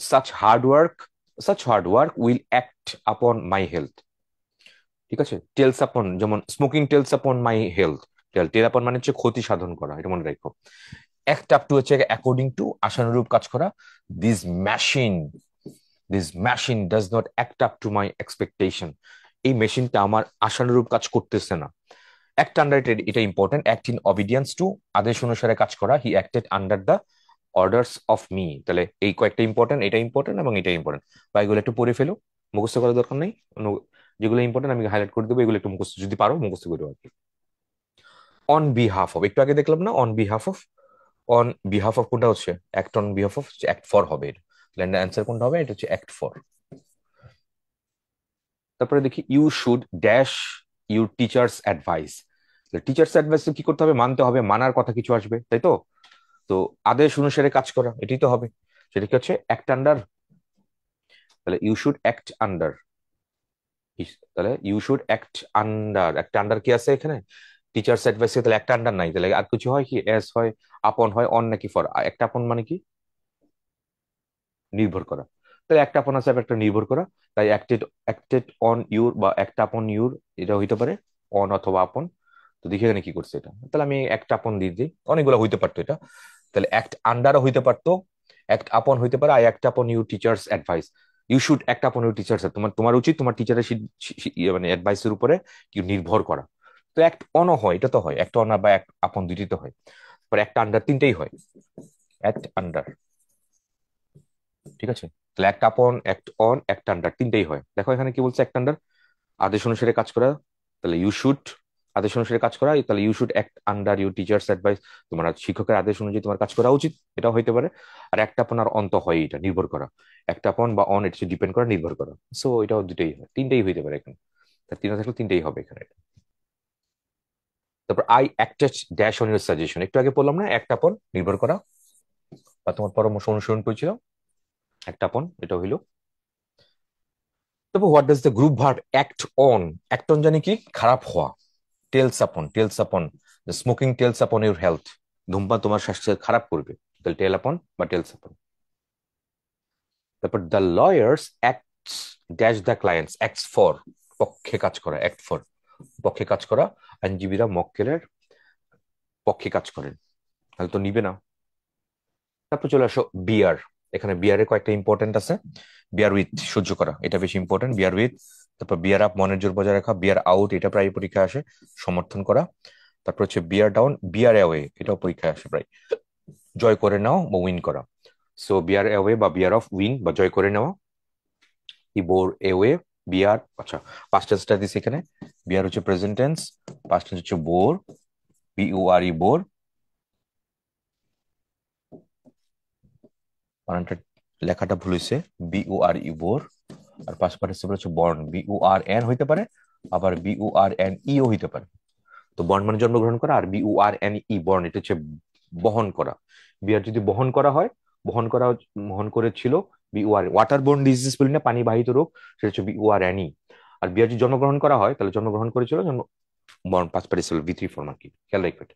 Such hard work, such hard work will act আপন মাই হেলথ। ঠিক আছে, টেলস আপন, যেমন স্মোকিং টেলস আপন মাই হেলথ। টেল আপন মানে হচ্ছে ক্ষতি সাধন করা, এটা মনে রাখো। অ্যাক্ট আপ টু হচ্ছে অ্যাকর্ডিং টু, আশানুরূপ কাজ করা। This machine, this machine does not act up to my expectation. এই মেশিনটা আমার আশানুরূপ কাজ করতেছে না। অ্যাক্ট আন্ডার, এটা important. Act in obedience to, আদেশ অনুসারে কাজ করা। He acted under the orders of me. তাহলে এই কয়েকটা ইম্পর্টেন্ট, এটা ইম্পর্টেন্ট এবং এটা ইম্পর্টেন্ট। বা এগুলো একটু পড়ে ফেলো, মুখস্থ করার দরকার নেই। যেগুলো ইম্পর্টেন্ট আমি হাইলাইট করে দেবো, এগুলো একটু মুখস্থ যদি পারো মুখস্থ করো আর কি। অন বিহাফ অফ, একটু আগে দেখলাম না, on behalf of. On behalf of কোনটা হচ্ছে, act on behalf of, act for হবে এটা। তাহলে অ্যান্সার কোনটা হবে, এটা হচ্ছে অ্যাক্ট ফর। তারপরে দেখি you should dash your teachers advice. Teachers advice কি করতে হবে, মানতে হবে, মানার কথা কিছু আসবে, তাই তো। তো আদেশ অনুসারে কাজ করা, এটাই তো হবে। সেটা কি হচ্ছে, অ্যাক্ট আন্ডার। তাহলে ইউ শুড অ্যাক্ট আন্ডার। তাহলে ইউ শুড অ্যাক্ট আন্ডার, একটা আন্ডার কি আছে এখানে, টিচার্স অ্যাডভাইসে। তাহলে একটা আন্ডার নাই, তাহলে আর কিছু হয় কি, এস হয়, আপন হয়, অন নাকি ফর। একটা আপন মানে কি, নির্ভর করা। তাহলে একটা আপন আছে, একটা নির্ভর করা। তাই অ্যাক্টেড, অ্যাক্টেড অন ইউর বা একটা আপন ইউর, এটা হইতে পারে অন অথবা আপন। তো দেখি এখানে কি করছে এটা, তাহলে আমি একটা আপন দিয়ে দিই, অনেকগুলো হইতে পারতো এটা। তাহলে অ্যাক্ট আন্ডারও হইতে পারতো, অ্যাক্ট আপন হইতে পারে, I act upon you teachers advice. You should act upon you teachers, তোমার তোমার উচিত তোমার টিচারের মানে অ্যাডভাইসের উপরে কি নির্ভর করা। তো অ্যাক্ট অনও হয়, এটা তো হয়, একটা অন বা এক আপন দুইটি তো হয়। পরে একটা আন্ডার, তিনটেই হয়। অ্যাক্ট আন্ডার, ঠিক আছে। তাহলে একটা আপন, অ্যাক্ট অন, একটা আন্ডার, তিনটেই হয়। দেখো এখানে কি বলছে, একটা আন্ডার আদেশ অনুসারে কাজ করা। তাহলে ইউ শুড আদেশ অনুসারে কাজ করা, তাহলে you should act under your teachers advice, তোমার শিক্ষকের আদেশ অনুযায়ী তোমার কাজ করা উচিত, এটাও হইতে পারে। আর একটা আপন আর অন্ত হয়, এটা নির্ভর করা। একটা আপন বা অন, এটা ডিপেন্ড করা, নির্ভর করা। সো এটাও দুটোই হয়, তিনটেই হইতে পারে এখানে। তার তিনটা থাকলে তিনটেই হবে এখানে। তারপর I acted dash on your suggestion, একটু আগে বললাম না, একটা আপন, নির্ভর করা বা তোমার পরামর্শ অনুসরণ করেছিল, একটা আপন, এটা হইলো। তারপর what does the group verb act on. Act on জানি কি, খারাপ হওয়া। Tells upon smoking tells upon your health, ধূমপান তোমার স্বাস্থ্য খারাপ করবে। তাহলে টেল আপন বা টেলস আপন। তারপর the lawyers acts dash the clients, acts for, পক্ষে কাজ করা, অ্যাক্ট ফর, পক্ষে কাজ করা। আইনজীবীরা মক্কেলের পক্ষে কাজ করেন, তাহলে তো নিবে না। তারপর চলে আসো বিয়ার। এখানে বিয়ারের কয়েকটা ইম্পর্টেন্ট আছে। বিয়ার উইথ, সহ্য করা, এটা বেশি ইম্পর্টেন্ট, বিয়ার উইথ। তারপর বিয়ার আপ, মনের জোর বজায় রাখা। বিয়ার আউট, এটা প্রায় পরীক্ষায় আসে, সমর্থন করা। তারপর হচ্ছে বিয়ার ডাউন, বিয়ার অ্যাওয়ে, এটাও পরীক্ষায় আসে প্রায়, জয় করে নাও বা উইন করা। সো বিয়ার অ্যাওয়ে বা বিয়ার অফ, উইন বা জয় করে নেওয়া। ই বোর অ্যাওয়ে, বিয়ার, আচ্ছা পাস্ট টেন্সটা দিছি এখানে। বিয়ার হচ্ছে প্রেজেন্ট টেন্স, পাস্ট টেন্স হচ্ছে বোর, BORE বোর। বানানটা লেখাটা ভুল হয়েছে, BORE বোর। আর পাস্ট পার্টিসিপল হচ্ছে বর্ন, BORN হইতে পারে, আবার BORNE ও হইতে পারে। তো বর্ন মানে জন্মগ্রহণ করা, আর BORNE বর্ন, এটা হচ্ছে বহন করা। বিয়ার যদি বহন করা হয়, বহন করা, বহন করেছিল, ওয়াটার বোর্ন ডিজিজ বলি না, পানি বাহিত রোগ, সেটা হচ্ছে BORNE। আর বিয়ার যদি জন্মগ্রহণ করা হয়, তাহলে জন্মগ্রহণ করেছিল, জন্ম born past participle V3 form আর কি, খেয়াল রাখবে।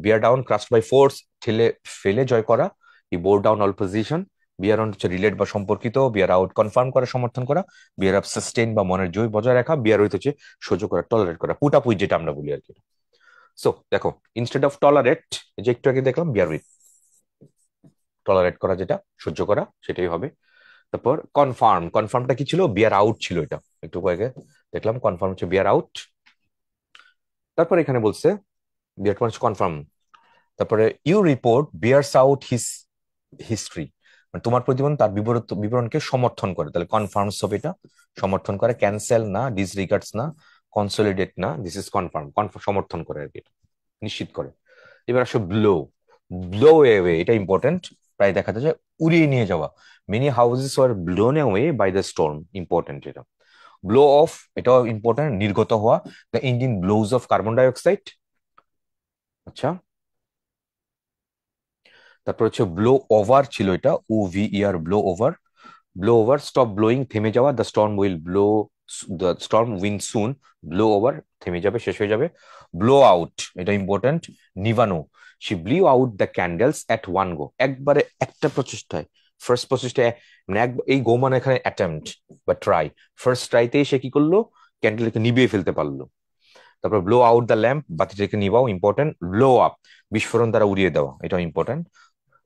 Bear down, crushed by force, ঠেলে ফেলে জয় করা। He bore down all position. Bear on হচ্ছে রিলেট বা সম্পর্কিত। বিয়ার আউট কনফার্ম করা, সমর্থন করা। বিয়ার আপ সাস্টেইন বা মনের জয় বজায় রাখা। বিয়ার উইথ হচ্ছে সহ্য করা, টলারেট করা, পুটাপুই যেটা আমরা বলি আর কি। সো দেখো, ইনস্টেড অফ টলারেট, যে একটু আগে দেখলাম বিয়ার উইথ। টলারেট করা, যেটা সহ্য করা, সেটাই হবে। তারপর কনফার্ম, কনফার্মটা কি ছিল? বিয়ার আউট ছিল এটা, একটু আগে দেখলাম কনফার্ম হচ্ছে বিয়ার আউট। তারপর এখানে বলছে বিয়ার মানে কনফার্ম। তারপরে you report bears out his history, মানে তোমার প্রতিবেদন তার বিবরণকে সমর্থন করে, তাহলে কনফার্মস হবে এটা, সমর্থন করে, ক্যান্সেল না, ডিসরিগার্ডস না, কনসলিডেট না, দিস ইজ কনফার্ম, সমর্থন করে আর কি, এটা নিশ্চিত করে। এবার আসো ব্লো, ব্লো অ্যাওয়ে, এটা ইম্পর্টেন্ট, প্রায় দেখা যায় যে উড়িয়ে নিয়ে যাওয়া, many houses are blown away by the storm, important এটা। ব্লো অফ, এটাও ইম্পর্টেন্ট, নির্গত হওয়া, the engine blows off carbon dioxide. আচ্ছা, তারপর হচ্ছে ব্লো ওভার ছিল এটা, O V R, blow over, blow over, stop blowing, থেমে যাওয়া, the storm will blow, the storm win soon, blow over, থেমে যাবে, শেষ হয়ে যাবে। ব্লো আউট, এটা ইম্পর্টেন্ট, নিভানো, she blew out the candles at one go, একবারে একটা প্রচেষ্টায়, ফার্স্ট প্রচেষ্টায়, মানে এই গো মানে এখানে অ্যাটেম্পট বা ট্রাই, ফার্স্ট ট্রাইতেই সে কি করলো, ক্যান্ডেলকে নিভিয়ে ফেলতে পারলো। তারপর ব্লো আউট দ্য ল্যাম্প, বাতিটাকে নিভাও, ইম্পর্টেন্ট। ব্লো আপ, বিস্ফোরণ দ্বারা উড়িয়ে দেওয়া, এটাও important.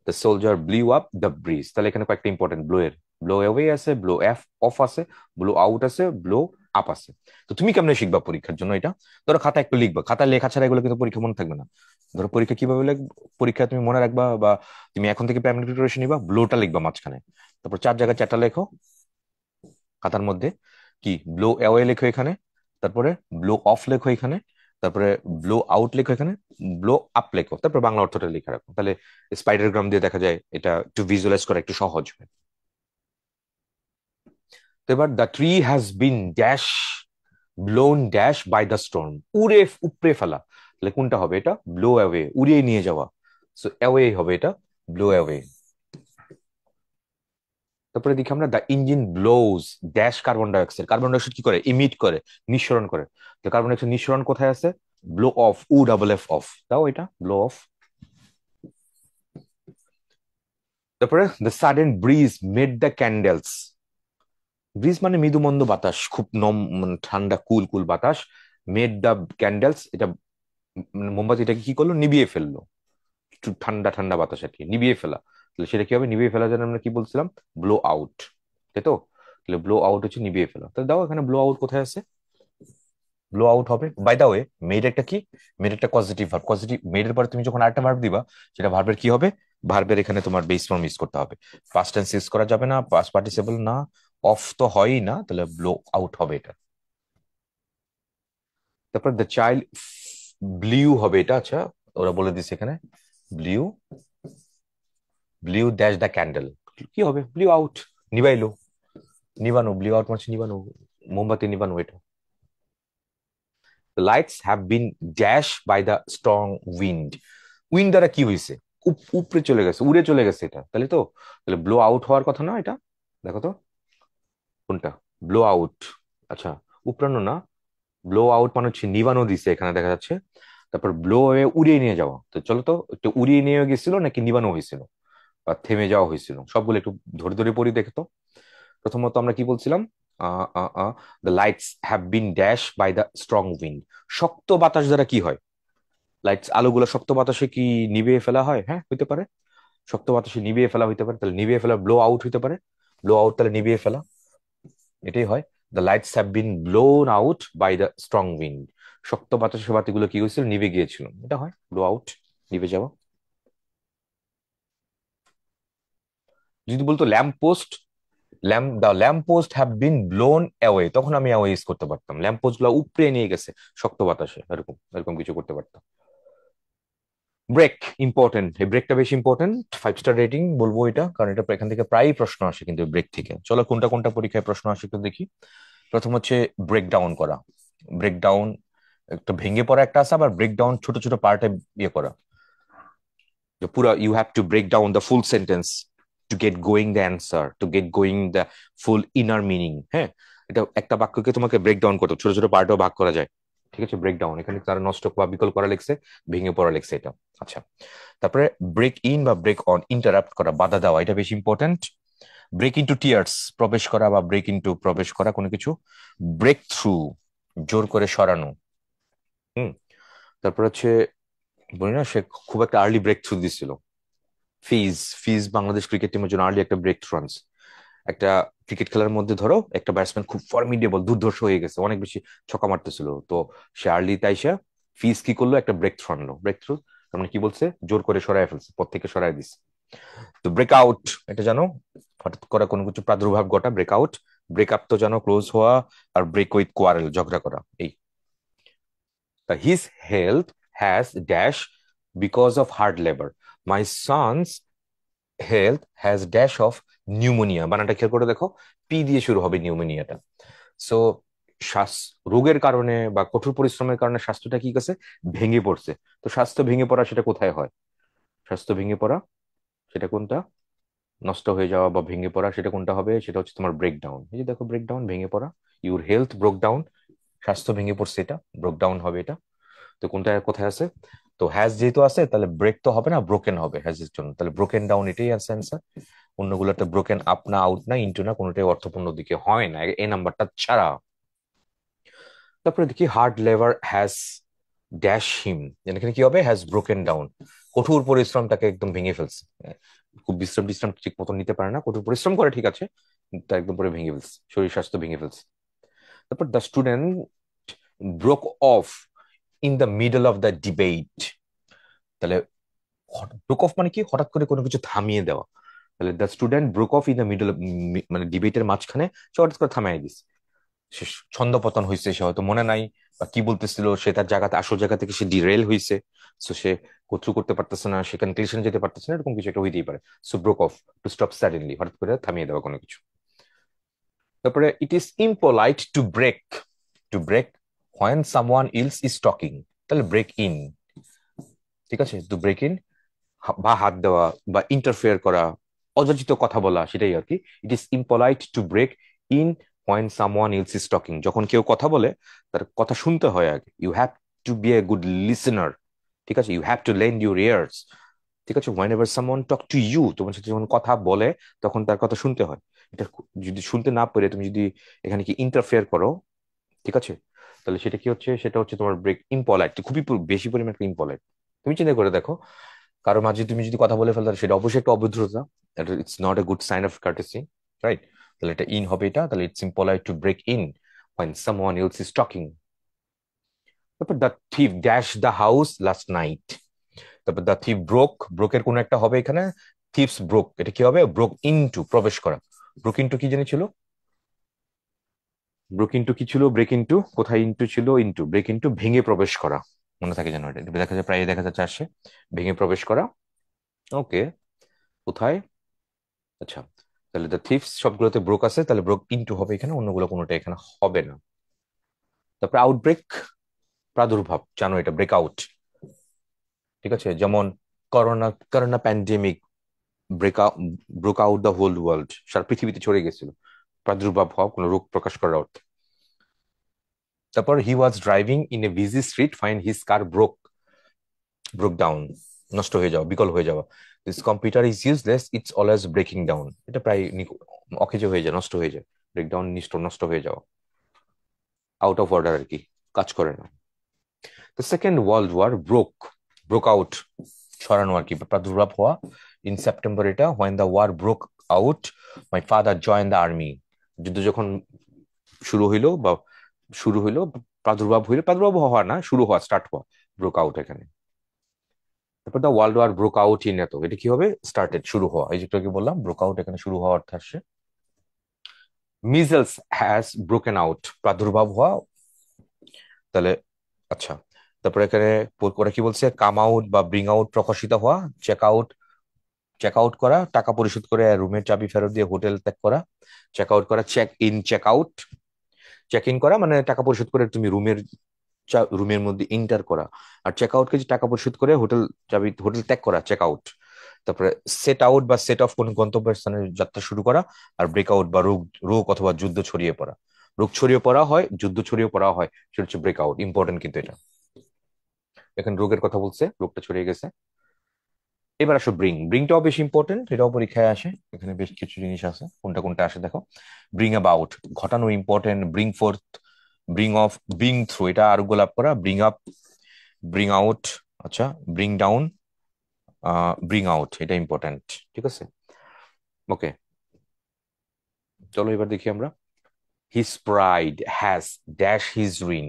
The soldier blew up the bridge, তাহলে এখানে কয়েকটা ইম্পর্টেন্ট, ব্লো এর, ব্লো অ্যাওয়ে আছে, ব্লো অফ আছে, ব্লো আউট আছে, ব্লো আপ আছে। তো তুমি কেমনে শিখবা পরীক্ষার জন্য এটা? ধরো খাতা একটু লিখবা, খাতা লেখা ছাড়া এগুলো কিন্তু পরীক্ষা মনে থাকবে না। ধরো পরীক্ষা কিভাবে পরীক্ষা তুমি মনে রাখবা, বা তুমি এখন থেকে প্রাইমারি প্রিপারেশন নিবা, ব্লোটা লিখবা মাঝখানে, তারপর চার জায়গায় চারটা লেখো খাতার মধ্যে, কি ব্লো অ্যাওয়ে লেখো এখানে, তারপরে ব্লো অফ লেখো এখানে, তারপরে ব্লো আউট লেখো এখানে, ব্লো আপ লেখো, তারপর বাংলা অর্থটা লিখে রাখো, তাহলে স্পাইডার গ্রাম দিয়ে দেখা যায় এটা একটু ভিজুয়ালাইজ করা একটু সহজ হয়। তো এবার the tree has been dash blown dash by the storm, উড়ে উপড়ে ফেলা, তাহলে কোনটা হবে এটা? ব্লো অ্যাওয়ে, উড়িয়ে নিয়ে যাওয়া, সো অ্যাওয়ে হবে এটা, ব্লো অ্যাওয়ে। তারপরে দেখি আমরা the engine blows dash carbon dioxide, carbon dioxide কি করে? ইমিট করে, নিঃসরণ করে, তো কার্বন ডাইঅক্সাইড নিঃসরণ কোথায় আছে? Blow off, O double F off, তাও এটা ব্লো অফ। তারপরে the sudden breeze made the candles, breeze মানে মৃদুমন্দ বাতাস, খুব মানে ঠান্ডা কুল কুল বাতাস, মেড দ্য ক্যান্ডেলস, এটা মোমবাতিটাকে কি করলো? নিভিয়ে ফেললো, একটু ঠান্ডা ঠান্ডা বাতাস আর কি, নিভিয়ে ফেলা, তাহলে সেটা কি হবে? নিভিয়ে ফেলার জন্য আমরা কি বলছিলাম? ব্লো আউট, তাই তো? তাহলে ব্লো আউট হচ্ছে নিভিয়ে ফেলা, তাহলে দাও এখানে ব্লো আউট কোথায় আছে? ব্লো আউট হবে। বাই দা ওয়ে, মেড একটা কি? মেড একটা পজিটিভ ভার্ব, পজিটিভ মেড এর পরে তুমি যখন আরেকটা ভার্ব দিবা, সেটা ভার্বের কি হবে? ভার্বের এখানে তোমার বেস ফর্ম ইউজ করতে হবে, পাস্ট টেন্স ইউজ করা যাবে না, পাস্ট পার্টিসিপল না, অফ তো হয়ই না, তাহলে ব্লো আউট হবে এটা। তারপর দ্য চাইল্ড ব্লিউ হবে এটা, আচ্ছা ওরা বলে দিচ্ছে এখানে blew, blew dash the candle, কি হবে? ব্লিউ আউট, নিবাইলো, নিবানো, ব্লিউ আউট মানে নিবানো, মোমবাতি নিবানো এটা। Lights have been dash by the strong wind, wind দ্বারা কি হয়েছে? উপরে চলে গেছে, উড়ে চলে গেছে এটা, তাহলে তো, তাহলে ব্লো আউট হওয়ার কথা না এটা, দেখো তো কোনটা ব্লো আউট। আচ্ছা, উপরানো না, ব্লো আউট মানে হচ্ছে নিবানো দিছে এখানে দেখা যাচ্ছে, তারপর ব্লো হয়ে উড়িয়ে নিয়ে যাওয়া, তো চলো তো একটু উড়িয়ে নিয়ে গেছিল নাকি নিবানো হয়েছিল বা থেমে যাওয়া হয়েছিল, সবগুলো একটু ধরে ধরে পড়ি দেখে তো। প্রথমত আমরা কি বলছিলাম? The lights have been dash by the strong wind, শক্ত বাতাস দ্বারা কি হয়? লাইটস, আলোগুলো শক্ত বাতাসে কি নিভিয়ে ফেলা হয়? হ্যাঁ, হইতে পারে, শক্ত বাতাসে নিভিয়ে ফেলা হইতে পারে, তাহলে নিভিয়ে ফেলা ব্লো আউট হইতে পারে, ব্লো আউট তাহলে নিভিয়ে ফেলা, এটাই হয়। The lights have been blown out by the strong wind, শক্ত বাতাসে বাতিগুলো কি হয়েছিল? নিভে গিয়েছিল, এটা হয় ব্লো আউট, নিভে যাওয়া। যদি বলতো lamp post, the lamp post have been blown away, তখন আমি অ্যাওয়ে ইউজ করতে পারতাম, ল্যাম্প পোস্ট গুলো উপড়ে নিয়ে গেছে শক্ত বাতাসে, এরকম এরকম কিছু করতে পারতাম। ব্রেক ইম্পর্টেন্ট, এই ব্রেকটা বেশি ইম্পর্টেন্ট, 5 স্টার রেটিং বলবো এটা, কারণ এটা এখান থেকে প্রায়ই প্রশ্ন আসে কিন্তু ব্রেক থেকে। চলো কোনটা কোনটা পরীক্ষায় প্রশ্ন আসে একটু দেখি। প্রথম হচ্ছে ব্রেক ডাউন করা, ব্রেক ডাউন একটা ভেঙে পড়া একটা আছে, আবার ব্রেক ডাউন ছোট ছোট পার্টে ইয়ে করা, যে পুরো you have to break down the full sentence to get going the answer, to get going the full inner meaning. হ্যাঁ, এটা একটা বাক্যকে তোমাকে ব্রেক ডাউন করতে, ছোট ছোট পার্টেও ভাগ করা যায়, ঠিক আছে? ব্রেক ডাউন, এখানে তারা নষ্ট বা বিকল করা লিখছে, ভেঙে পড়া লিখছে এটা। আচ্ছা, তারপরে ব্রেক ইন বা ব্রেক অন, ইন্টারাপ্ট করা, বাধা দেওয়া, এটা বেশি ইম্পর্টেন্ট। ব্রেক ইনটু টিয়ার্স, প্রবেশ করা বা ব্রেক ইনটু প্রবেশ করা কোনো কিছু। ব্রেক থ্রু, জোর করে সরানো। হুম, তারপর হচ্ছে বলি না, সে খুব একটা আর্লি ব্রেক থ্রু দিছিল, ফিজ ফিজ বাংলাদেশ ক্রিকেট টিমের জন্য আর্লি একটা ব্রেক থ্রু আনছে। একটা ক্রিকেট খেলার মধ্যে ধরো একটা ব্যাটসম্যান খুব ফর্মিডেবল দুর্ধর্ষ হয়ে গেছে, অনেক বেশি ছক্কা মারতেছিল, তো সে আর্লি তাইসা ফিজ কি করলো, একটা ব্রেক থ্রু আনলো। ব্রেক থ্রু তার মানে কি বলছে, জোর করে সরায় ফেলছে, পর থেকে সরায় দিছে। তো ব্রেকআউট এটা জানো, হঠাৎ করে কোনো কিছু প্রাদুর্ভাব ঘটা, ব্রেকআউট। ব্রেকআপ তো জানো ক্লোজ হওয়া, আর ব্রেক উইথ কোয়ারেল ঝগড়া করা, এই। His health has dash because of hard labour, my sons health has dash of pneumonia. বানানটা খেয়াল করে দেখো, পি দিয়ে শুরু হবে নিউমোনিয়াটা। সো শ্বাস রোগের কারণে বা কঠোর পরিশ্রমের কারণে স্বাস্থ্যটা কি গেছে, ভেঙে পড়ছে। তো স্বাস্থ্য ভেঙে পড়া সেটা কোথায় হয়, স্বাস্থ্য ভেঙে পড়া সেটা কোনটা, নষ্ট হয়ে যাওয়া বা ভেঙে পড়া সেটা কোনটা হবে, সেটা হচ্ছে তোমার ব্রেকডাউন। এই যে দেখো ব্রেকডাউন, ভেঙে পড়া, ইউর হেলথ ব্রোক ডাউন, স্বাস্থ্য ভেঙে পড়ছে, এটা ব্রোক ডাউন হবে এটা। তো কোনটা কোথায় আছে, তো হ্যাজ যেহেতু আছে তাহলে ব্রেক তো হবে না, ব্রোকেন হবে হ্যাজ এর জন্য, তাহলে ব্রোকেন ডাউন এটাই আছে অ্যান্সার। অন্যগুলোতে ব্রোকেন আপ না, আউট না, ইন্টু না, কোনোটাই অর্থপূর্ণ দিকে হয় না এই নাম্বারটা ছাড়া। তারপরে দেখি hard labour has dash him, এখানে কি হবে, হ্যাজ ব্রোকেন ডাউন, কঠোর পরিশ্রম তাকে একদম ভেঙে ফেলছে। খুব বিশ্রাম বিশ্রাম ঠিক মতো নিতে পারে না, কঠোর পরিশ্রম করে ঠিক আছে, কিন্তু তা একদম পুরো ভেঙে ফেলছে, শরীর স্বাস্থ্য ভেঙে ফেলছে। তারপর the student broke of in the middle of the debate, তাহলে ব্রোক অফ মানে কি, হঠাৎ করে কোনো কিছু থামিয়ে দেওয়া। তাহলে the student broke of in the middle, মানে ডিবেটের মাঝখানে সে হঠাৎ করে থামিয়ে দিস, সে ছন্দপতন হয়েছে, সে হয়তো মনে নাই বা কি বলতেছিল, সে তার জায়গাতে আসল জায়গা থেকে সে ডিরেল হয়েছে। সো সে গোথ্রু করতে পারতেছে না, সে কনক্লুশন যেতে পারতেছে না, এরকম কিছু একটা হইতেই পারে। So broke off, to stop suddenly, হঠাৎ করে থামিয়ে দেওয়া কোনো কিছু। তারপরে it is impolite to break, to break when someone else is talking, তাহলে ব্রেক ইন, ঠিক আছে, টু ব্রেক ইন বা হাত দেওয়া বা ইন্টারফেয়ার করা, অযাচিত কথা বলা, সেটাই আর কি। It is impolite to break in when someone else is talking, যখন কেউ কথা বলে তার কথা শুনতে হয় আগে, you have to be a good listener, ঠিক আছে, you have to lend your ears, ঠিক আছে, whenever someone talk to you, তোমার সাথে যখন কথা বলে তখন তার কথা শুনতে হয়। এটা যদি শুনতে না পেরে তুমি যদি এখানে কি ইন্টারফেয়ার করো, ঠিক আছে, তাহলে সেটা কি হচ্ছে, সেটা হচ্ছে তোমার ব্রেক ইম্পলাইট, খুবই বেশি পরিমাণ ইম্পলাইট। তুমি চিন্তা করে দেখো, কারো মাঝে তুমি যদি কথা বলে ফেলো তাহলে সেটা অবশ্যই একটা অভদ্রতা, it's not a good sign of courtesy, right? তাহলে এটা ইন হবে এটা, তাহলে it's impolite to break in when someone else is talking. তারপর the thief dash the house last night, তারপর দ্য থিফ ব্রোক, ব্রোকের কোন একটা হবে এখানে, থিপস ব্রোক, এটা কি হবে, ব্রোক ইনটু, প্রবেশ করা। ব্রোক ইনটু কি জানি ছিল, ব্রোক ইনটু কি ছিল, ব্রেক ইনটু, কোথায় ইনটু ছিল, ইনটু, ব্রেক ইনটু ভেঙে প্রবেশ করা, মনে থাকে যেন, এটা দেখা যায়, প্রায় দেখা যাচ্ছে আসে, ভেঙে প্রবেশ করা। ওকে, কোথায়, আচ্ছা, তাহলে দ্য থিফস সবগুলোতে ব্রোক আছে, তাহলে ব্রোক ইনটু হবে এখানে, অন্যগুলো কোনোটা এখানে হবে না। তারপরে আউটব্রেক, প্রাদুর্ভাব, জানো এটা ব্রেকআউট, ঠিক আছে, যেমন Corona, Corona pandemic break out, broke out the whole world, সারা পৃথিবীতে ছড়িয়ে গেছিল, প্রাদুর্ভাব হওয়া, কোনো রোগ প্রকাশ করার অর্থে। তারপর he was driving in a busy street fine his car broke, broke down, নষ্ট হয়ে যাওয়া, বিকল হয়ে যাওয়া। This computer is useless, it's always breaking down, এটা প্রায় অকেজো হয়ে যায়, নষ্ট হয়ে যায়, ব্রেকডাউন, নষ্ট হয়ে যাওয়া, আউট অফ অর্ডার আর কি, কাজ করে না। The second world war broke, broke out, ছড়ানো আর কি, প্রাদুর্ভাব হওয়া। ইন সেপ্টেম্বর এটা, when the war broke out my father join the army, যুদ্ধ যখন শুরু হইলো বা শুরু হইলো, প্রাদুর্ভাব হইলো, প্রাদুর্ভাব হওয়া না, শুরু হওয়া, স্টার্ট হওয়া, ব্রোক আউট এখানে। তারপর the world war broke out in, এত এটা কি হবে, স্টার্টেড, শুরু হওয়া, এই যে একটু আগে বললাম ব্রোক আউট এখানে শুরু হওয়া অর্থ আসছে। মিজেলস হ্যাজ ব্রোকেন আউট, প্রাদুর্ভাব হওয়া, তাহলে আচ্ছা। তারপরে এখানে ওরা কি বলছে, কাম আউট বা ব্রিং আউট, প্রকাশিত হওয়া। চেক আউট, চেক আউট করা, টাকা পরিশোধ করে রুমের চাবি ফেরত দিয়ে হোটেল ত্যাগ করা। চেক আউট করা, check in, check out, check in করা মানে টাকা পরিশোধ করে তুমি রুমের রুমের মধ্যে এন্টার করা। আর চেক আউট কে যে টাকা পরিশোধ করে হোটেল চাবি, হোটেল ত্যাগ করা, চেক আউট। তারপরে সেট আউট বা সেট অফ কোন গন্তব্যের স্থানে যাত্রা শুরু করা। আর ব্রেক আউট বা রোগ, রোগ অথবা যুদ্ধ ছড়িয়ে পড়া, রোগ ছড়িয়ে পড়া হয়, যুদ্ধ ছড়িয়ে পড়া হয়, সেটা হচ্ছে ব্রেক আউট, ইম্পর্টেন্ট কিন্তু এটা। এখানে রোগের কথা বলছে, রোগটা ছড়িয়ে গেছে। এবার আসো ব্রিং, ব্রিংটাও বেশ ইম্পর্টেন্ট, এটাও পরীক্ষায় আসে, এখানে বেশ কিছু জিনিস আছে, কোনটা কোনটা আসে দেখো। ব্রিং অ্যাবাউট, ঘটানো important, bring fourth, bring of, bring through এটা আরোগ্য লাভ করা, ব্রিং আপ, ব্রিং আউট, আচ্ছা, ব্রিং ডাউন, ব্রিং আউট, এটা ইম্পর্টেন্ট। ঠিক আছে, ওকে, চলো এবার দেখি আমরা। His pride has dash his Rin,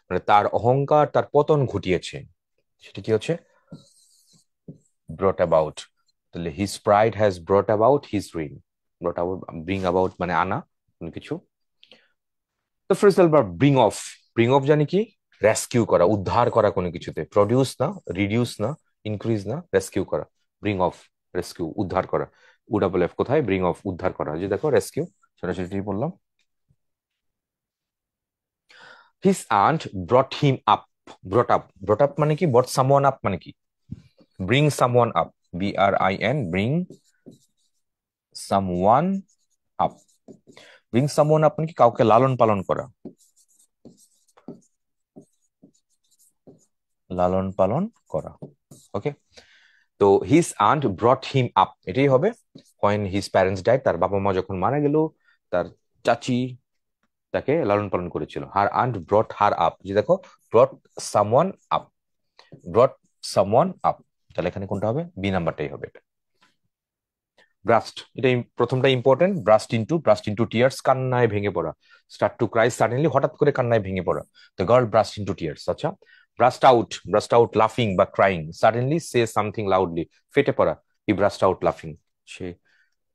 মানে তার অহংকার তার পতন ঘটিয়েছে, সেটা কি হচ্ছে ব্রট অ্যাবাউট। তাহলে his pride has brought about his Rin, ব্রট about bring about মানে আনা কোনো কিছু। তো phrasal verb bring of, bring of জানি কি রেস্কিউ করা, উদ্ধার করা কোনো কিছুতে, প্রডিউস না, রিডিউস না, ইনক্রিজ না, রেস্কিউ করা, ব্রিং অফ, রেস্কিউ উদ্ধার করা। ডাবল এফ কোথায়, ব্রিং অফ উদ্ধার করা, যে দেখো রেস্কিউ, সরাসরি বললাম। His aunt brought him up, brought up, brought up মানে কি, ব্রট সামওয়ান আপ মানে কি, bring someone up, BRIN, bring someone up. Bring someone up মানে কি কাউকে লালন পালন করা, লালন পালন করা, ওকে। তো his aunt brought him up, এটাই হবে হোয়েন হিজ প্যারেন্টস ডাইড, তার বাবা মা যখন মারা গেল, তার চাচি তাকে লালন পালন করেছিল। হার আন্ট ব্রট হার আপ, যে দেখো ব্রট সামওয়ান আপ, ব্রট সামওয়ান আপ, তাহলে এখানে কোনটা হবে, বি নাম্বারটাই হবে এটা। ব্রাস্ট, এটা প্রথমটা ইম্পর্টেন্ট, ব্রাস্ট ইন্টু টিয়ার্স, কান্নায় ভেঙে পড়া, স্টার্ট টু ক্রাই সাডেনলি, হঠাৎ করে কান্নায় ভেঙে পড়া, দ্য গার্ল ব্রাস্ট ইন্টু টিয়ার্স। আচ্ছা, ব্রাস্ট আউট লাফিং বা crying, suddenly say something loudly, ফেটে পড়া, হি ব্রাস্ট আউট লাফিং, সে